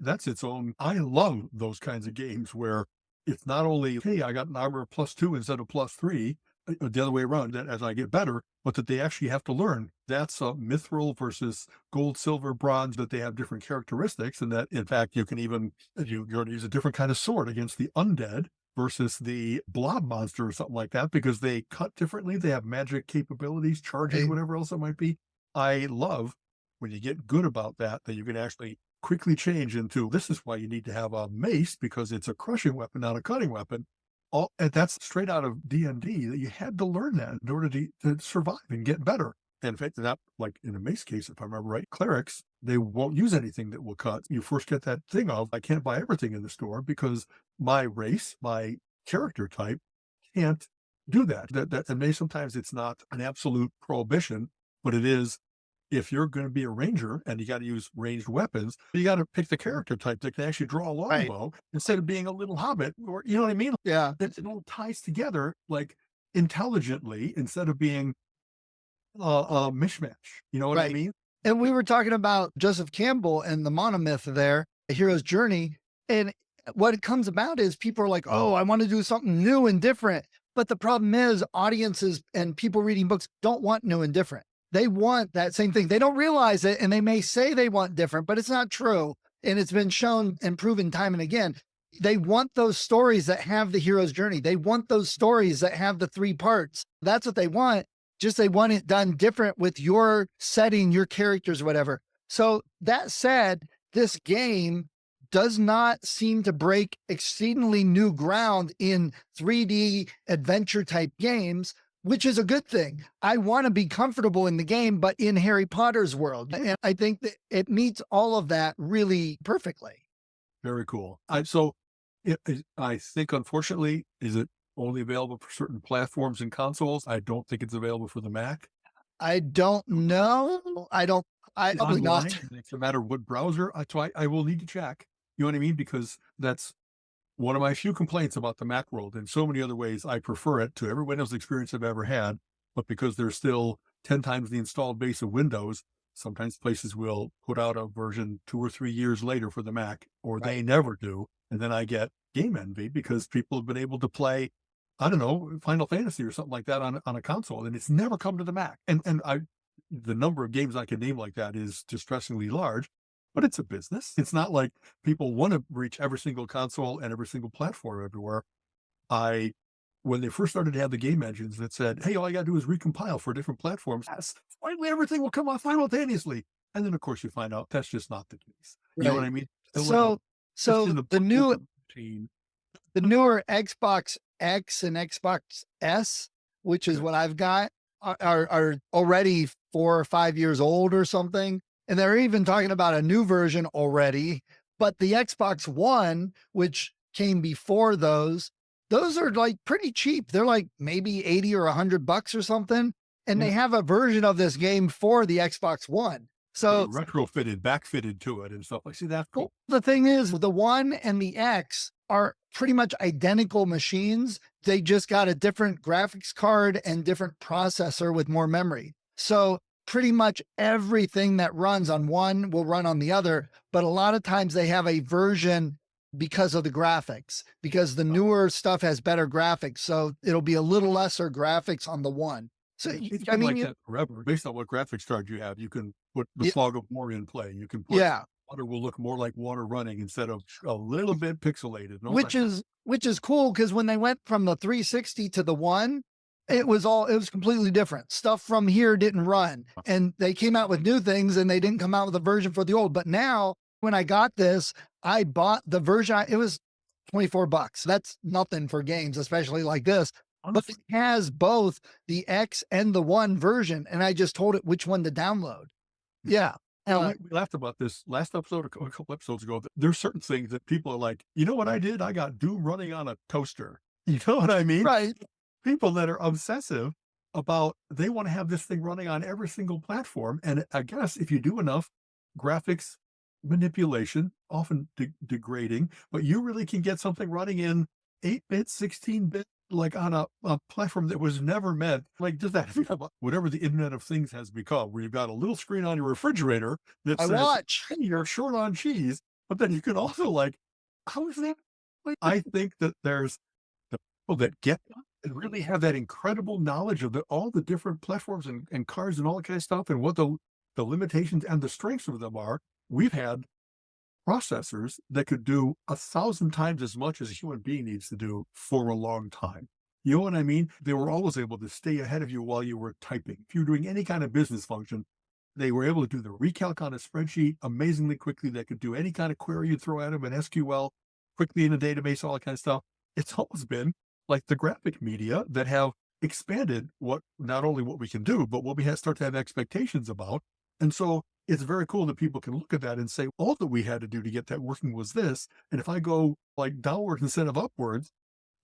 that's its own, I love those kinds of games where it's not only, hey, I got an armor of +2 instead of +3, the other way around, that as I get better, but that they actually have to learn. That's mithril versus gold, silver, bronze, that they have different characteristics. And that in fact, you can even, you're going to use a different kind of sword against the undead versus the blob monster or something like that, because they cut differently. They have magic capabilities, charges, Right. whatever else it might be. I love when you get good about that, that you can actually quickly change into, this is why you need to have a mace, because it's a crushing weapon, not a cutting weapon. And that's straight out of D&D, that you had to learn that in order to survive and get better. And in fact, that, like in a mace case, if I remember right, clerics, they won't use anything that will cut. You first get that thing of, I can't buy everything in the store because my race, my character type can't do that. And maybe sometimes it's not an absolute prohibition, but it is if you're going to be a ranger and you got to use ranged weapons, you got to pick the character type that can actually draw a Right. longbow instead of being a little hobbit, or you know what I mean? Yeah. That it all ties together like intelligently instead of being a mishmash. You know what I Right. mean? And we were talking about Joseph Campbell and the monomyth there, A Hero's Journey. And what it comes about is people are like, oh, I want to do something new and different. But the problem is audiences and people reading books don't want new and different. They want that same thing. They don't realize it. And they may say they want different, but it's not true. And it's been shown and proven time and again. They want those stories that have the hero's journey. They want those stories that have the 3 parts. That's what they want. Just they want it done different with your setting, your characters, whatever. So that said, this game does not seem to break exceedingly new ground in 3D adventure type games, which is a good thing. I want to be comfortable in the game, but in Harry Potter's world. And I think that it meets all of that really perfectly. Very cool. I think, unfortunately, is it only available for certain platforms and consoles? I don't think it's available for the Mac. I don't know. I probably Online, not. it's no matter what browser. I will need to check. You know what I mean? Because that's one of my few complaints about the Mac world. In so many other ways, I prefer it to every Windows experience I've ever had. But because there's still 10 times the installed base of Windows, sometimes places will put out a version 2 or 3 years later for the Mac, or they Right. never do. And then I get game envy because people have been able to play, I don't know, Final Fantasy or something like that on a console, and it's never come to the Mac. And the number of games I can name like that is distressingly large, but it's a business. It's not like people want to reach every single console and every single platform everywhere. When they first started to have the game engines that said, hey, all I got to do is recompile for different platforms, yes, finally everything will come off simultaneously. And then, of course, you find out that's just not the case. You know what I Right. mean? Still So, just in so the new, machine. the newer Xbox X and Xbox S, which is Okay. what I've got, are already 4 or 5 years old or something. And they're even talking about a new version already. But the Xbox One, which came before those are like pretty cheap. They're like maybe 80 or $100 or something. And they Yeah. have a version of this game for the Xbox One. So Retrofitted, backfitted to it and stuff like. See, that's cool. the thing is, the One and the X are pretty much identical machines. They just got a different graphics card and different processor with more memory. So pretty much everything that runs on one will run on the other. But a lot of times they have a version because of the graphics, because the newer stuff has better graphics. So it'll be a little lesser graphics on the one. So, It's I been mean, like that forever. Based on what graphics card you have, you can put the slog of war in play. You can put yeah. water will look more like water running instead of a little bit pixelated. No, Which is cool because when they went from the 360 to the one, it was completely different. Stuff from here didn't run, and they came out with new things, and they didn't come out with a version for the old. But now, when I got this, I bought the version. It was $24. That's nothing for games, especially like this. But it has both the X and the One version, and I just told it which one to download. Yeah. we laughed about this last episode, a couple episodes ago. There's certain things that people are like, you know what I did? I got Doom running on a toaster. You know what I mean? Right. People that are obsessive about, they want to have this thing running on every single platform. And I guess if you do enough graphics manipulation, often degrading, but you really can get something running in 8-bit, 16-bit, like on a platform that was never meant, like just that, whatever the Internet of Things has become, where you've got a little screen on your refrigerator that I says, watch. hey, you're short on cheese, but then you can also like, how is that? I think that there's the people that get that and really have that incredible knowledge of all the different platforms and cars and all that kind of stuff and what the limitations and the strengths of them are. We've had processors that could do 1,000 times as much as a human being needs to do for a long time. You know what I mean? They were always able to stay ahead of you while you were typing. If you were doing any kind of business function, they were able to do the recalc on a spreadsheet amazingly quickly. They could do any kind of query you throw at them in SQL quickly in a database, all that kind of stuff. It's always been like the graphic media that have expanded not only what we can do, but what we start to have expectations about. And so it's very cool that people can look at that and say, all that we had to do to get that working was this. And if I go like downwards instead of upwards,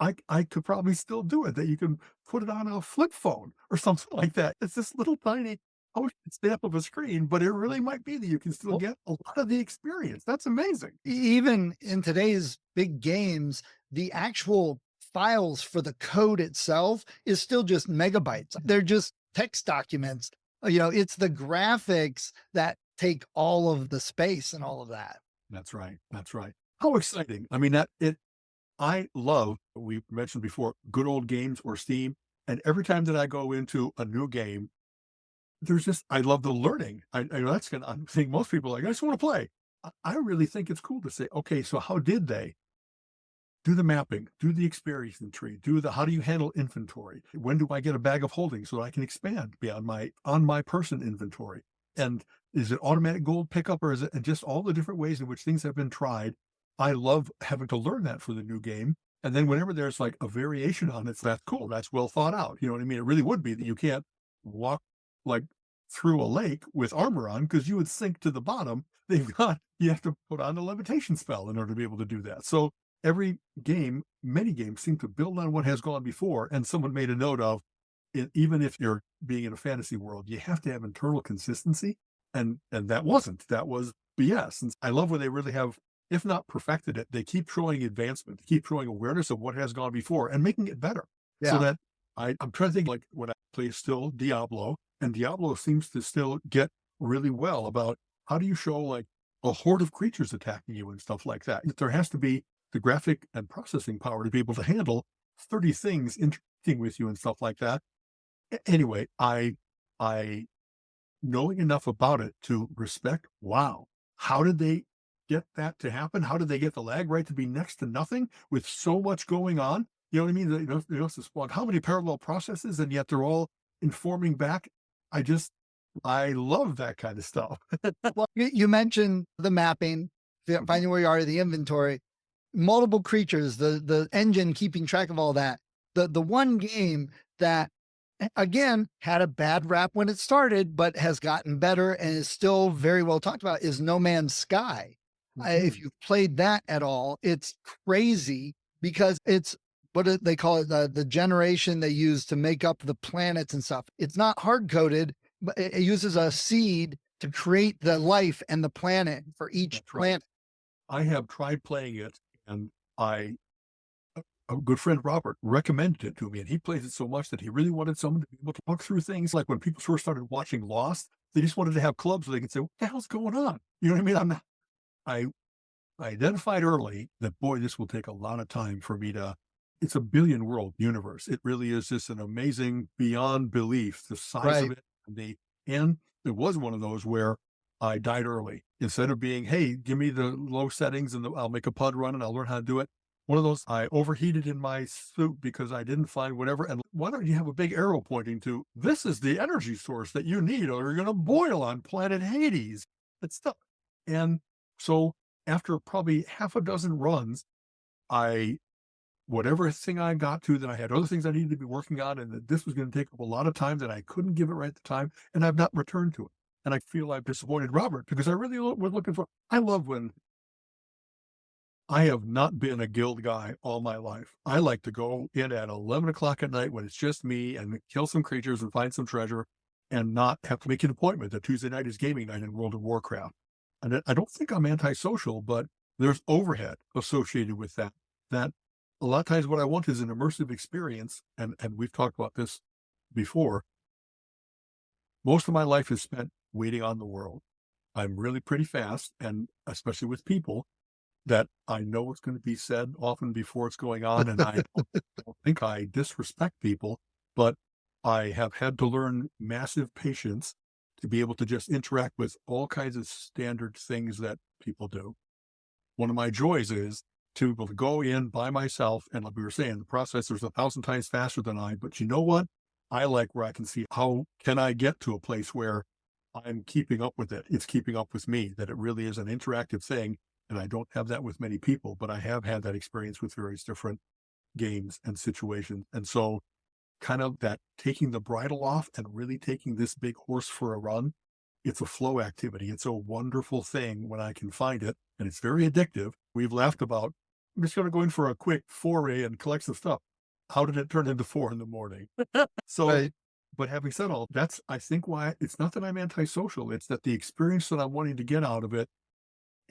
I could probably still do it, that you can put it on a flip phone or something like that. It's this little tiny, oh, snap of a screen, but it really might be that you can still Well, get a lot of the experience. That's amazing. even in today's big games, the actual files for the code itself is still just megabytes. They're just text documents. It's the graphics that take all of the space and all of that. That's right. That's right. How exciting. I mean, that it I love, we mentioned before, good old games or Steam. And every time that I go into a new game, there's just, I love the learning. I know that's gonna, I think most people are like, I just want to play. I really think it's cool to say, okay, so how did they do the mapping, do the experience tree, do the, how do you handle inventory? When do I get a bag of holding so that I can expand beyond my on my person inventory? And is it automatic gold pickup, or is it, and just all the different ways in which things have been tried? I love having to learn that for the new game. And then whenever there's like a variation on it, that's cool. That's well thought out. You know what I mean? It really would be that you can't walk like through a lake with armor on because you would sink to the bottom. You have to put on a levitation spell in order to be able to do that. So every game, many games seem to build on what has gone before. And someone made a note of it, even if you're being in a fantasy world, you have to have internal consistency. And that wasn't, that was BS. And I love when they really have, if not perfected it, they keep showing advancement, they keep showing awareness of what has gone before and making it better. So Yeah. that I'm trying to think, like when I play still Diablo, and Diablo seems to still get really well about how do you show like a horde of creatures attacking you and stuff like that. There has to be the graphic and processing power to be able to handle 30 things interacting with you and stuff like that. Anyway, I knowing enough about it to respect, wow, how did they get that to happen? How did they get the lag rate to be next to nothing with so much going on? You know what I mean? It's this one, how many parallel processes, and yet they're all informing back. I love that kind of stuff. Well, you mentioned the mapping, finding where you are, the inventory, multiple creatures, the engine keeping track of all that. The one game that again had a bad rap when it started, but has gotten better and is still very well talked about is No Man's Sky. If you've played that at all, it's crazy because it's they call it, the generation they use to make up the planets and stuff. It's not hard coded, but it uses a seed to create the life and the planet for each That's right. planet. I have tried playing it, and a good friend Robert recommended it to me, and he plays it so much that he really wanted someone to be able to walk through things. Like when people first started watching Lost, they just wanted to have clubs where they could say, "What the hell's going on?" You know what I mean? I identified early that, boy, this will take a lot of time for me to. It's a billion world universe. It really is just an amazing, beyond belief, the size of Right. it. And it was one of those where I died early. Instead of being, hey, give me the low settings and I'll make a PUD run and I'll learn how to do it. One of those, I overheated in my suit because I didn't find whatever. And why don't you have a big arrow pointing to, this is the energy source that you need, or you're going to boil on planet Hades? It's stuff. And so after probably half a dozen runs, I, whatever thing I got to, that I had other things I needed to be working on, and that this was going to take up a lot of time that I couldn't give it right at the time. And I've not returned to it. And I feel I've disappointed Robert because I really was looking for, I love when I have not been a guild guy all my life. I like to go in at 11 o'clock at night when it's just me and kill some creatures and find some treasure and not have to make an appointment that Tuesday night is gaming night in World of Warcraft. And I don't think I'm antisocial, but there's overhead associated with that. That a lot of times what I want is an immersive experience. And we've talked about this before. Most of my life is spent waiting on the world. I'm really pretty fast, and especially with people, that I know what's going to be said often before it's going on. And I don't think I disrespect people, but I have had to learn massive patience to be able to just interact with all kinds of standard things that people do. One of my joys is to be able to go in by myself. And like we were saying, the processor's 1,000 times faster than I, but you know what? I like where I can see, how can I get to a place where I'm keeping up with it? It's keeping up with me, that it really is an interactive thing. And I don't have that with many people, but I have had that experience with various different games and situations. And so kind of that taking the bridle off and really taking this big horse for a run, it's a flow activity. It's a wonderful thing when I can find it, and it's very addictive. We've laughed about I'm just going to go in for a quick foray and collect some stuff. How did it turn into 4 in the morning? So, Right. but having said all that's, I think why it's not that I'm antisocial. It's that the experience that I'm wanting to get out of it,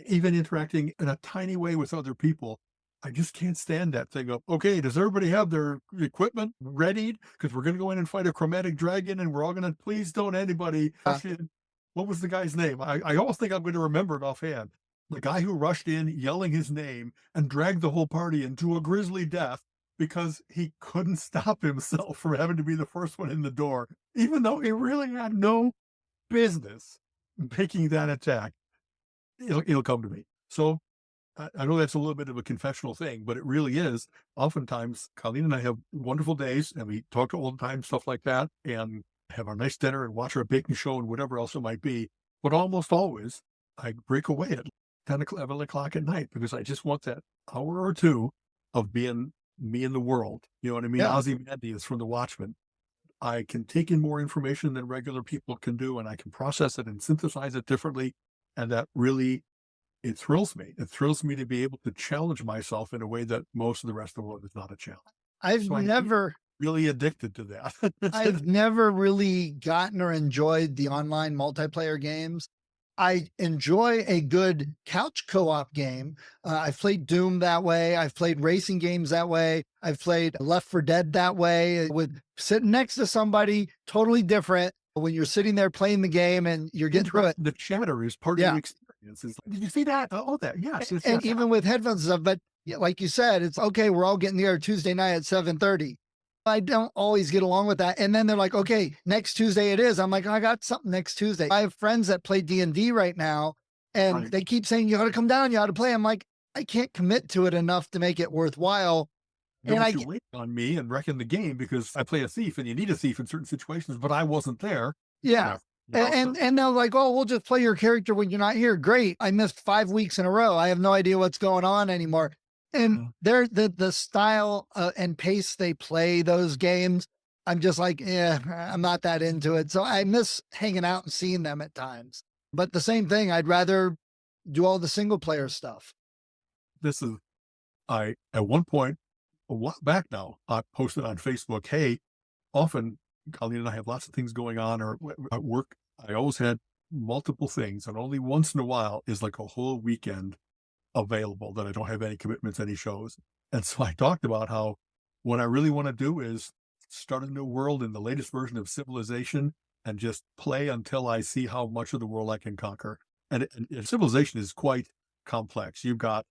even interacting in a tiny way with other people, I just can't stand that thing of, okay, does everybody have their equipment readied? Because we're going to go in and fight a chromatic dragon and we're all going to, please don't anybody rush in. What was the guy's name? I almost think I'm going to remember it offhand. The guy who rushed in yelling his name and dragged the whole party into a grisly death because he couldn't stop himself from having to be the first one in the door, even though he really had no business making that attack. It'll come to me. So I know that's a little bit of a confessional thing, but it really is. Oftentimes, Colleen and I have wonderful days and we talk to old time stuff like that and have our nice dinner and watch our baking show and whatever else it might be. But almost always, I break away at 10 o'clock, 11 o'clock at night because I just want that hour or two of being me in the world. You know what I mean? Yeah. Ozymandias from The Watchmen. I can take in more information than regular people can do, and I can process it and synthesize it differently. And that really, it thrills me. It thrills me to be able to challenge myself in a way that most of the rest of the world is not a challenge. I've So I get never really addicted to that. I've never really gotten or enjoyed the online multiplayer games. I enjoy a good couch co-op game. I've played Doom that way. I've played racing games that way. I've played Left 4 Dead that way with sitting next to somebody totally different when you're sitting there playing the game and you're getting through it. The chatter is part of Yeah. the experience. It's like, did you see that? Oh, that. Yes. Yes, And yes. even with headphones and stuff, but yeah, like you said, it's okay. We're all getting there Tuesday night at 7:30. I don't always get along with that. And then they're like, okay, next Tuesday it is. I'm like, I got something next Tuesday. I have friends that play D&D right now and Right. they keep saying, you got to come down, you got to play. I'm like, I can't commit to it enough to make it worthwhile. And Don't I, you wait on me and wreck in the game because I play a thief and you need a thief in certain situations, but I wasn't there. yeah. Whatever, you know, And they're like, oh, we'll just play your character when you're not here. Great. I missed 5 weeks in a row. I have no idea what's going on anymore. And Yeah. they're the style and pace they play those games. I'm just like, yeah, I'm not that into it. So I miss hanging out and seeing them at times. But the same thing, I'd rather do all the single player stuff. This is, at one point, a while back now, I posted on Facebook, hey, often Colleen and I have lots of things going on or at work. I always had multiple things, and only once in a while is like a whole weekend available that I don't have any commitments, any shows. And so I talked about how what I really want to do is start a new world in the latest version of Civilization and just play until I see how much of the world I can conquer. And Civilization is quite complex. You've got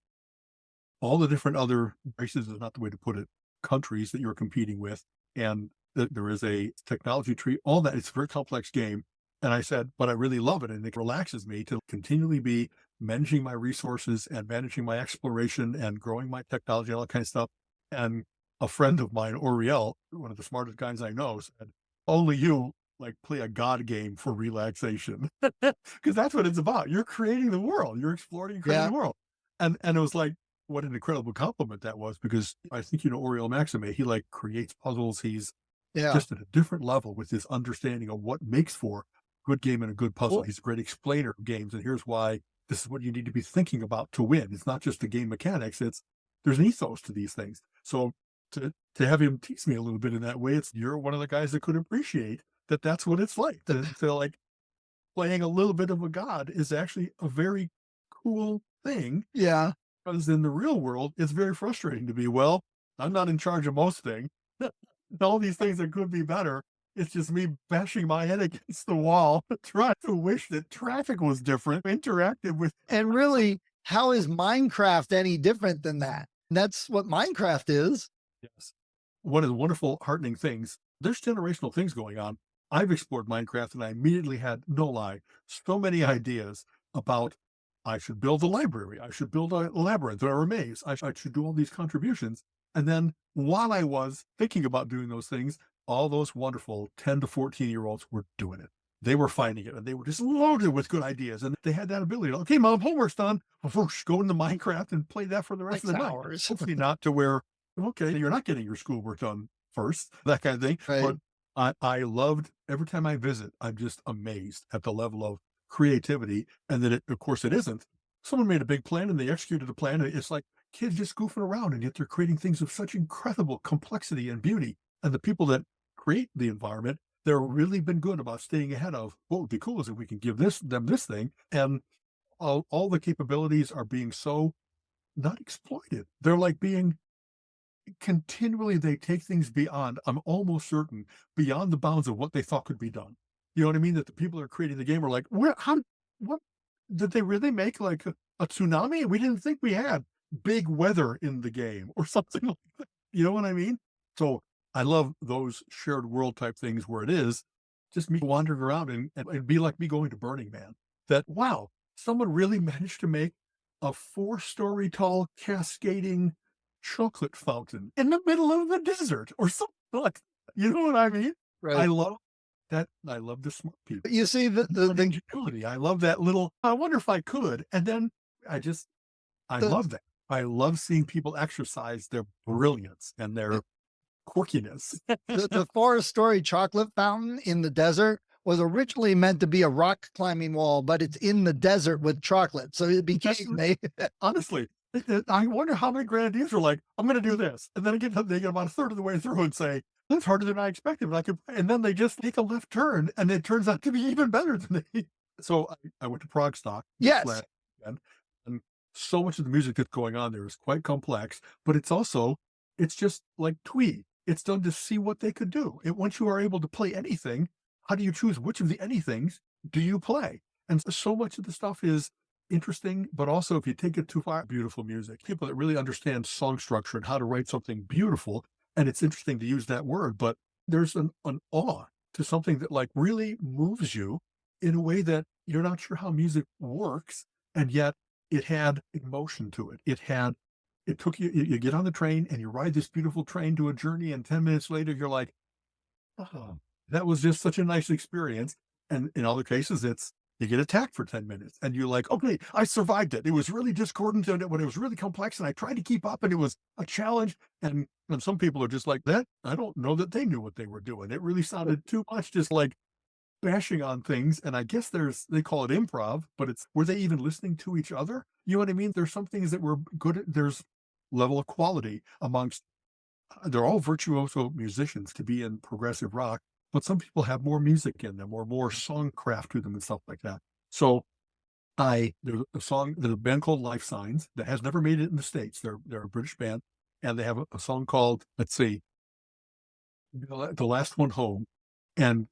all the different other races is not the way to put it, countries that you're competing with. And there is a technology tree, all that. It's a very complex game. And I said, but I really love it. And it relaxes me to continually be managing my resources and managing my exploration and growing my technology and all that kind of stuff. And a friend of mine, Oriel, one of the smartest guys I know, said, only you like play a God game for relaxation. Because that's what it's about. You're creating the world. You're exploring and creating Yeah. the world. And it was like, what an incredible compliment that was, because I think, Oriel Maxime, he like creates puzzles. He's Yeah. just at a different level with his understanding of what makes for a good game and a good puzzle. Well- He's a great explainer of games. And here's why this is what you need to be thinking about to win. It's not just the game mechanics. There's an ethos to these things. So to have him tease me a little bit in that way, you're one of the guys that could appreciate that that's what it's like. So like playing a little bit of a god is actually a very cool thing. Yeah. Because in the real world, it's very frustrating to be, well, I'm not in charge of most things. All these things that could be better. It's just me bashing my head against the wall, trying to wish that traffic was different, interactive with. And really, how is Minecraft any different than that? That's what Minecraft is. Yes. One of the wonderful, heartening things, there's generational things going on. I've explored Minecraft and I immediately had, no lie, so many ideas about I should build a library. I should build a labyrinth or a maze. I should do all these contributions. And then while I was thinking about doing those things, all those wonderful 10 to 14-year-olds were doing it. They were finding it and they were just loaded with good ideas. And they had that ability. Okay, Mom, homework's done. Whoosh, go into Minecraft and play that for the rest of the night. Hours. Hopefully not to where, okay, you're not getting your schoolwork done first, that kind of thing. Right. But I loved every time I visit, I'm just amazed at the level of creativity. And that of course it isn't. Someone made a big plan and they executed a plan. And it's like, kids just goofing around, and yet they're creating things of such incredible complexity and beauty. And the people that create the environment, they're really been good about staying ahead of what would be cool is if we can give them this thing. And all the capabilities are being so not exploited. They're like being continually, they take things beyond, I'm almost certain, beyond the bounds of what they thought could be done. You know what I mean? That the people that are creating the game are like, where, how, what did they really make like a tsunami? We didn't think we had big weather in the game or something like that. You know what I mean? So I love those shared world type things where it is just me wandering around and it'd be like me going to Burning Man. That, wow, someone really managed to make a 4-story tall cascading chocolate fountain in the middle of the desert or something like that. You know what I mean? I Right. love that. I love the smart people. But you see, The ingenuity. I love that little, I wonder if I could. And then I just, I the love that. I love seeing people exercise their brilliance and their quirkiness. the 4-story chocolate fountain in the desert was originally meant to be a rock climbing wall, but it's in the desert with chocolate. So it became Honestly, I wonder how many grandees are like, I'm going to do this. And then they get about a third of the way through and say, that's harder than I expected. But and then they just take a left turn and it turns out to be even better than they. So I went to Prague Stock. Yes. last weekend, and so much of the music that's going on there is quite complex, but it's just like twee. It's done to see what they could do. Once you are able to play anything, how do you choose which of the anythings do you play? And so much of the stuff is interesting, but also if you take it too far, beautiful music. People that really understand song structure and how to write something beautiful. And it's interesting to use that word, but there's an awe to something that like really moves you in a way that you're not sure how music works. And yet it had emotion to it. It took you get on the train and you ride this beautiful train to a journey. And 10 minutes later, you're like, oh, that was just such a nice experience. And in other cases, you get attacked for 10 minutes and you're like, okay, I survived it. It was really discordant and it was really complex and I tried to keep up and it was a challenge. And some people are just like that. I don't know that they knew what they were doing. It really sounded too much just like bashing on things. And I guess they call it improv, but were they even listening to each other? You know what I mean? There's some things that were good. There's level of quality amongst, they're all virtuoso musicians to be in progressive rock, but some people have more music in them or more songcraft to them and stuff like that. So there's a band called Life Signs that has never made it in the States. They're a British band and they have a song called, let's see, The Last One Home. And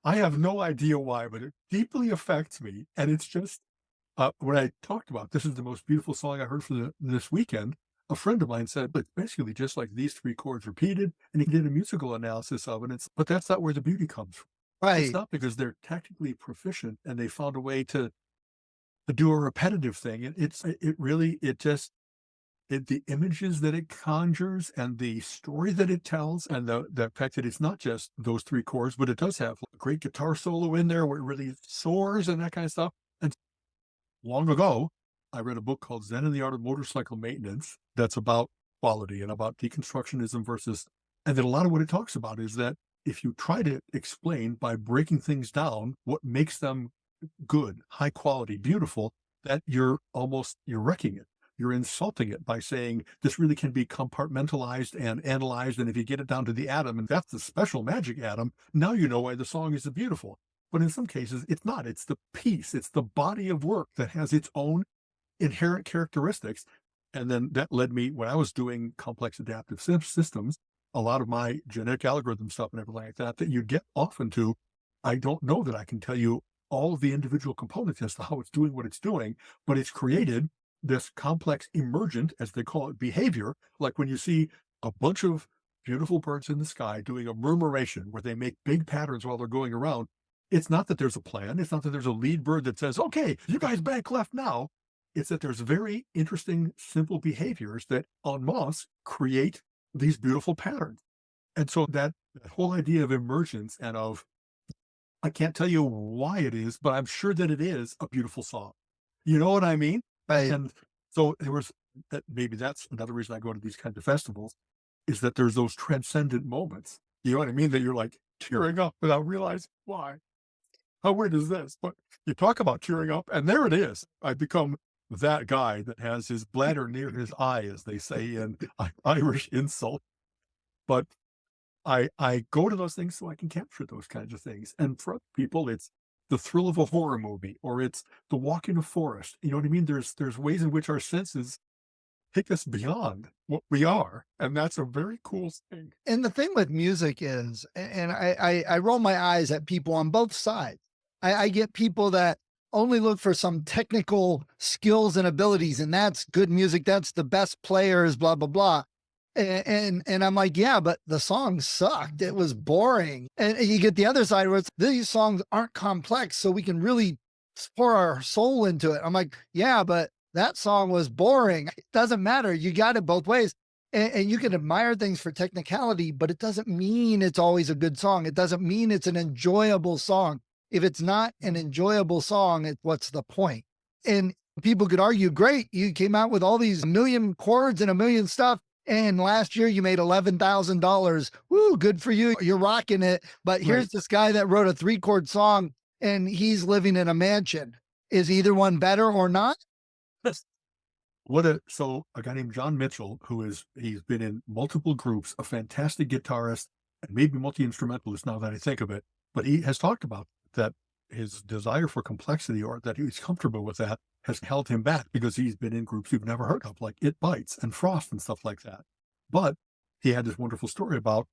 I have no idea why, but it deeply affects me. And it's just, when I talked about this is the most beautiful song I heard for this weekend, a friend of mine said, but basically just like these 3 chords repeated, and he did a musical analysis of it. But that's not where the beauty comes from. It's right. not because they're technically proficient and they found a way to do a repetitive thing. The images that it conjures and the story that it tells and the fact that it's not just those 3 chords, but it does have a great guitar solo in there where it really soars and that kind of stuff. And long ago, I read a book called Zen and the Art of Motorcycle Maintenance that's about quality and about deconstructionism and then a lot of what it talks about is that if you try to explain by breaking things down what makes them good, high quality, beautiful, that you're wrecking it. You're insulting it by saying this really can be compartmentalized and analyzed. And if you get it down to the atom, and that's the special magic atom, now you know why the song is beautiful. But in some cases, it's not. It's the piece, it's the body of work that has its own inherent characteristics. And then that led me, when I was doing complex adaptive systems, a lot of my genetic algorithm stuff and everything like that you get often to, I don't know that I can tell you all of the individual components as to how it's doing what it's doing, but it's created this complex emergent, as they call it, behavior. Like when you see a bunch of beautiful birds in the sky doing a murmuration where they make big patterns while they're going around. It's not that there's a plan. It's not that there's a lead bird that says, okay, you guys bank left now. It's that there's very interesting, simple behaviors that en masse create these beautiful patterns. And so that whole idea of emergence and I can't tell you why it is, but I'm sure that it is a beautiful song. You know what I mean? Right. And so maybe that's another reason I go to these kinds of festivals, is that there's those transcendent moments. You know what I mean? That you're like tearing up without realizing why. How weird is this? But you talk about tearing up, and there it is. I become that guy that has his bladder near his eye, as they say in Irish insult. But I go to those things so I can capture those kinds of things. And for other people, it's the thrill of a horror movie, or it's the walk in a forest. You know what I mean? There's ways in which our senses take us beyond what we are, and that's a very cool thing. And the thing with music is, and I roll my eyes at people on both sides. I get people that only look for some technical skills and abilities, and that's good music. That's the best players, blah, blah, blah. And I'm like, yeah, but the song sucked. It was boring. And you get the other side where it's, these songs aren't complex, so we can really pour our soul into it. I'm like, yeah, but that song was boring. It doesn't matter. You got it both ways. And you can admire things for technicality, but it doesn't mean it's always a good song. It doesn't mean it's an enjoyable song. If it's not an enjoyable song, what's the point? And people could argue, great, you came out with all these million chords and a million stuff, and last year you made $11,000. Woo, good for you. You're rocking it. But here's this guy that wrote a 3-chord song and he's living in a mansion. Is either one better or not? So a guy named John Mitchell, he's been in multiple groups, a fantastic guitarist and maybe multi-instrumentalist now that I think of it, but he has talked about that his desire for complexity, or that he's comfortable with that, has held him back because he's been in groups you've never heard of, like It Bites and Frost and stuff like that. But he had this wonderful story about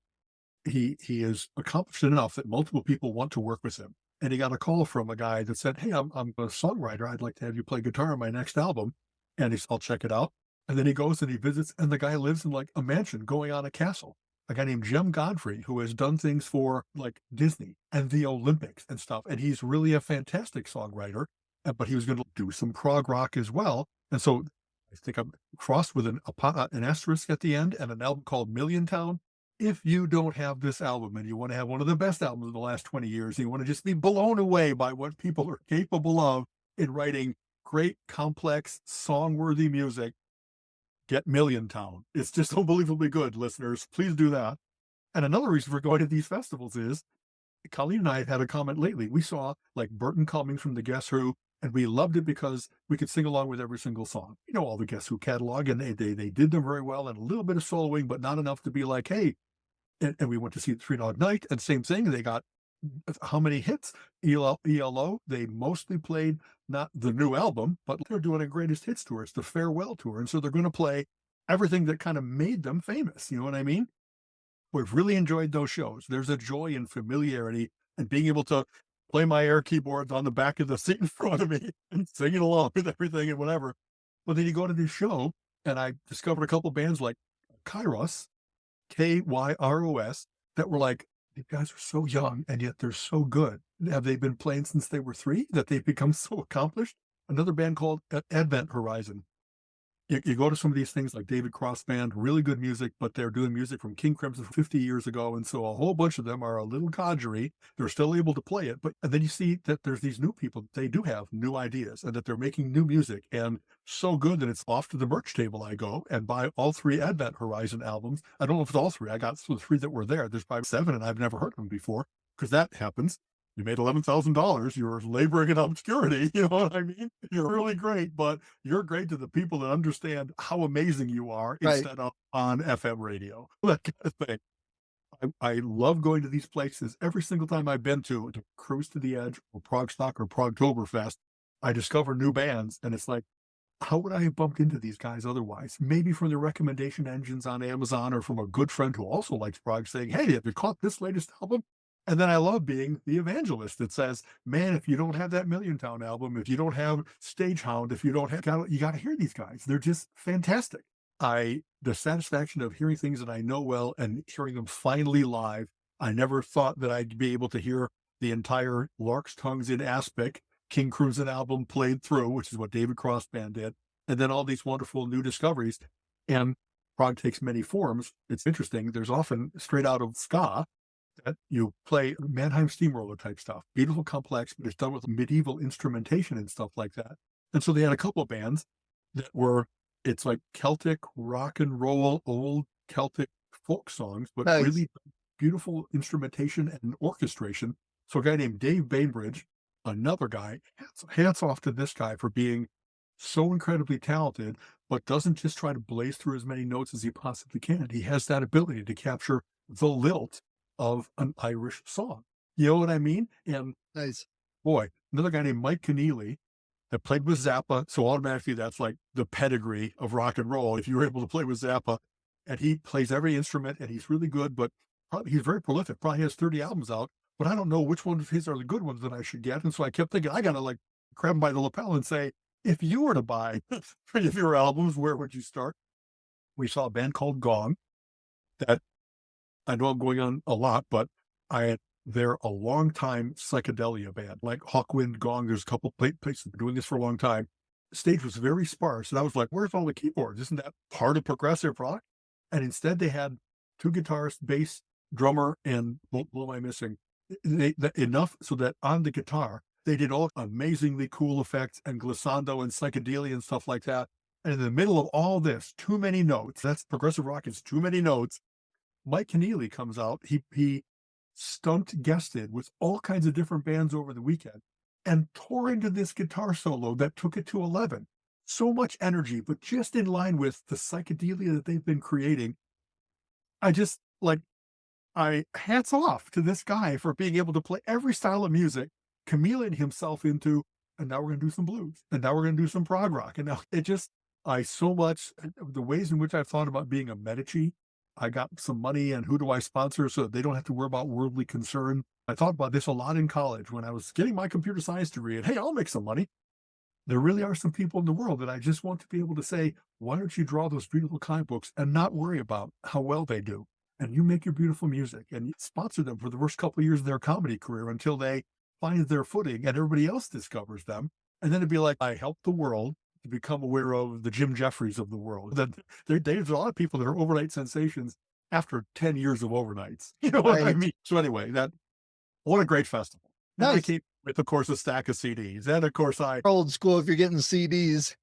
he is accomplished enough that multiple people want to work with him. And he got a call from a guy that said, "Hey, I'm a songwriter. I'd like to have you play guitar on my next album." And I'll check it out. And then he goes and he visits, and the guy lives in like a mansion going on a castle. A guy named Jim Godfrey, who has done things for like Disney and the Olympics and stuff. And he's really a fantastic songwriter, but he was going to do some prog rock as well. And so I think I'm crossed with an asterisk at the end, and an album called Million Town. If you don't have this album and you want to have one of the best albums of the last 20 years, and you want to just be blown away by what people are capable of in writing great, complex, song-worthy music, get Million Town. It's just unbelievably good, listeners. Please do that. And another reason for going to these festivals is, Colleen and I have had a comment lately. We saw like Burton Cummings from the Guess Who, and we loved it because we could sing along with every single song. You know, all the Guess Who catalog, and they did them very well, and a little bit of soloing, but not enough to be like, hey. And we went to see Three Dog Night, and same thing. They got how many hits? ELO, they mostly played not the new album, but they're doing a greatest hits tour. It's the farewell tour. And so they're going to play everything that kind of made them famous. You know what I mean? We've really enjoyed those shows. There's a joy in familiarity and being able to play my air keyboards on the back of the seat in front of me and singing along with everything and whatever. But then you go to this show, and I discovered a couple bands like Kairos, Kyros, that were like, these guys are so young and yet they're so good. Have they been playing since they were 3 that they've become so accomplished? Another band called Advent Horizon. You go to some of these things like David Cross Band, really good music, but they're doing music from King Crimson 50 years ago. And so a whole bunch of them are a little codgery. They're still able to play it. And then you see that there's these new people, they do have new ideas and that they're making new music, and so good that it's off to the merch table. I go and buy all 3 Advent Horizon albums. I don't know if it's all 3. I got the 3 that were there. There's probably 7 and I've never heard of them before, because that happens. You made $11,000. You're laboring in obscurity. You know what I mean? You're really great, but you're great to the people that understand how amazing you are, instead of on FM radio, that kind of thing. I love going to these places. Every single time I've been to Cruise to the Edge or Progstock or Progtoberfest, I discover new bands, and it's like, how would I have bumped into these guys otherwise? Maybe from the recommendation engines on Amazon, or from a good friend who also likes prog saying, hey, have you caught this latest album? And then I love being the evangelist that says, man, if you don't have that Million Town album, if you don't have Stagehound, if you don't have, you got to hear these guys. They're just fantastic. The satisfaction of hearing things that I know well and hearing them finally live. I never thought that I'd be able to hear the entire Lark's Tongues in Aspic King Crimson album played through, which is what David Cross Band did. And then all these wonderful new discoveries. And prog takes many forms. It's interesting. There's often straight out of ska that you play Mannheim Steamroller type stuff. Beautiful, complex, but it's done with medieval instrumentation and stuff like that. And so they had a couple of bands that were, it's like Celtic rock and roll, old Celtic folk songs, but really beautiful instrumentation and orchestration. So a guy named Dave Bainbridge, another guy, hats off to this guy for being so incredibly talented, but doesn't just try to blaze through as many notes as he possibly can. He has that ability to capture the lilt of an Irish song. You know what I mean? And Nice. boy, another guy named Mike Keneally that played with Zappa. So automatically that's like the pedigree of rock and roll. If you were able to play with Zappa, and he plays every instrument and he's really good, but probably, he's very prolific, probably has 30 albums out, but I don't know which ones of his are the good ones that I should get. And so I kept thinking, I got to like grab him by the lapel and say, if you were to buy 3 of your albums, where would you start? We saw a band called Gong that I know I'm going on a lot, but they're a long time psychedelia band, like Hawkwind, Gong. There's a couple places that been doing this for a long time. The stage was very sparse, and I was like, "Where's all the keyboards? Isn't that part of progressive rock?" And instead, they had 2 guitarists, bass, drummer, and what am I missing? Enough so that on the guitar they did all amazingly cool effects and glissando and psychedelia and stuff like that. And in the middle of all this, too many notes. That's progressive rock. Is too many notes. Mike Keneally comes out. He stunt guested with all kinds of different bands over the weekend and tore into this guitar solo that took it to 11. So much energy, but just in line with the psychedelia that they've been creating. I just like, I hats off to this guy for being able to play every style of music, chameleon himself into, and now we're going to do some blues, and now we're going to do some prog rock. And now it just, I so much, the ways in which I've thought about being a Medici. I got some money and who do I sponsor so that they don't have to worry about worldly concern. I thought about this a lot in college when I was getting my computer science degree, and hey, I'll make some money. There really are some people in the world that I just want to be able to say, why don't you draw those beautiful comic books and not worry about how well they do? And you make your beautiful music and you sponsor them for the first couple of years of their comedy career until they find their footing and everybody else discovers them. And then it'd be like, I helped the world to become aware of the Jim Jeffries of the world. That there's a lot of people that are overnight sensations after 10 years of overnights. You know what I Right. mean? So anyway, what a great festival. And I Nice. came with, of course, a stack of CDs. And of course, Old school if you're getting CDs.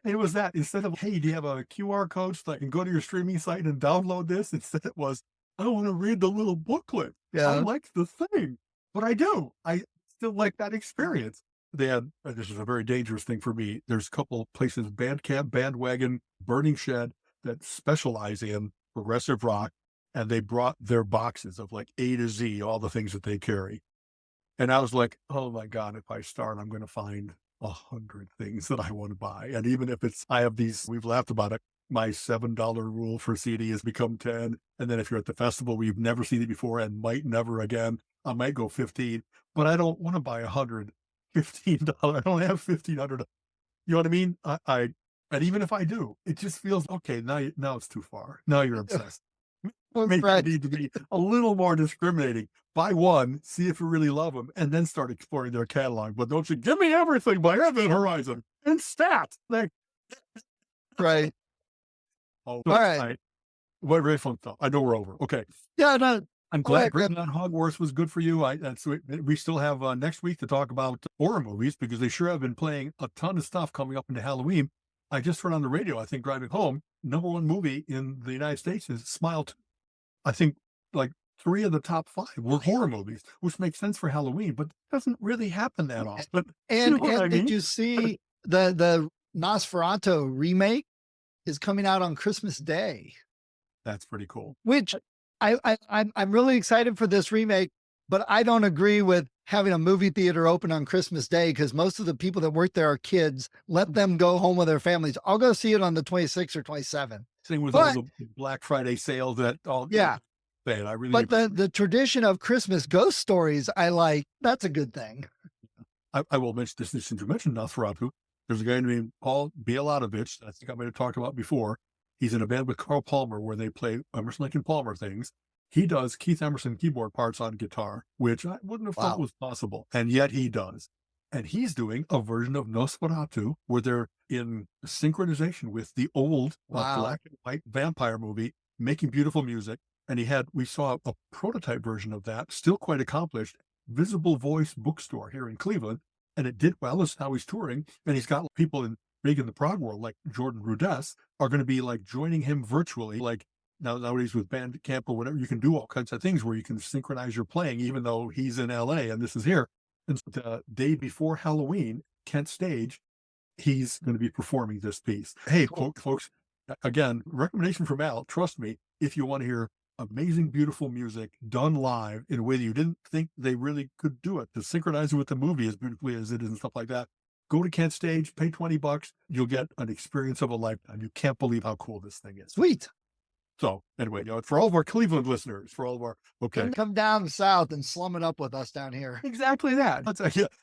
it was that instead of, hey, do you have a QR code so I can go to your streaming site and download this? Instead it was, I want to read the little booklet. I Yeah. like the thing, but I do. I still like that experience. They had, this is a very dangerous thing for me. There's a couple places, Bandcamp, Bandwagon, Burning Shed, that specialize in progressive rock. And they brought their boxes of like A to Z, all the things that they carry. And I was like, oh my God, if I start, I'm going to find 100 things that I want to buy. And even if it's, I have these, we've laughed about it. My $7 rule for CD has become 10. And then if you're at the festival, we've never seen it before and might never again, I might go 15, but I don't want to buy 100, $15. I don't have 1,500. You know what I mean? And even if I do, it just feels okay. Now it's too far. Now you're obsessed. Maybe you need to be a little more discriminating. Buy one, see if you really love them, and then start exploring their catalog. But don't you give me everything by Event Horizon and stats. Right. Oh, All right. what very fun stuff. I know we're over. Okay. Yeah, no. I'm Go ahead, glad Britain on Hogwarts was good for you. We still have next week to talk about horror movies because they sure have been playing a ton of stuff coming up into Halloween. I just heard on the radio, I think driving home, #1 movie in the United States is Smile 2. I think like 3 of the top 5 were horror movies, which makes sense for Halloween, but it doesn't really happen that often. And, You know what I did mean? you see the Nosferatu remake is coming out on Christmas Day, That's pretty cool. which I'm really excited for this remake, but I don't agree with having a movie theater open on Christmas Day because most of the people that work there are kids. Let them go home with their families. I'll go see it on the 26th or 27th. Same with But- all the Black Friday sales that all. Yeah. Man, I really. But the tradition of Christmas ghost stories, I like. That's a good thing. I will mention this since you mentioned Nosferatu. There's a guy named Paul Bielatovich that I think I might have talked about before. He's in a band with Carl Palmer where they play Emerson, Lake and Palmer things. He does Keith Emerson keyboard parts on guitar, which I wouldn't have thought Wow. was possible. And yet he does. And he's doing a version of Nosferatu where they're in synchronization with the old Wow. black and white vampire movie, making beautiful music. And we saw a prototype version of that, still quite accomplished, Visible Voice bookstore here in Cleveland. And it did well. It's how he's touring. And he's got people big in the prog world, like Jordan Rudess, are going to be like joining him virtually. Like nowadays with Bandcamp or whatever, you can do all kinds of things where you can synchronize your playing, even though he's in LA and this is here. And so the day before Halloween, Kent Stage he's going to be performing this piece. Hey, folks, again, recommendation from Al. Trust me, if you want to hear amazing, beautiful music done live in a way that you didn't think they really could do it, to synchronize it with the movie as beautifully as it is and stuff like that, go to Kent Stage, pay $20. You'll get an experience of a lifetime. You can't believe how cool this thing is. Sweet. So anyway, for all of our Cleveland listeners, for all of our, okay. Come down south and slum it up with us down here. Exactly that.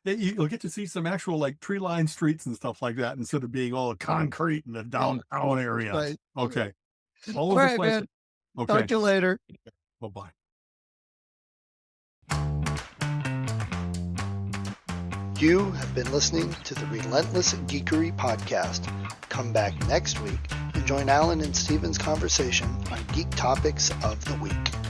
You'll get to see some actual like tree-lined streets and stuff like that instead of being all concrete in the downtown area. Right. Okay. All right, man. Okay. Talk to you later. Bye-bye. You have been listening to the Relentless Geekery podcast. Come back next week and join Alan and Steven's conversation on geek topics of the week.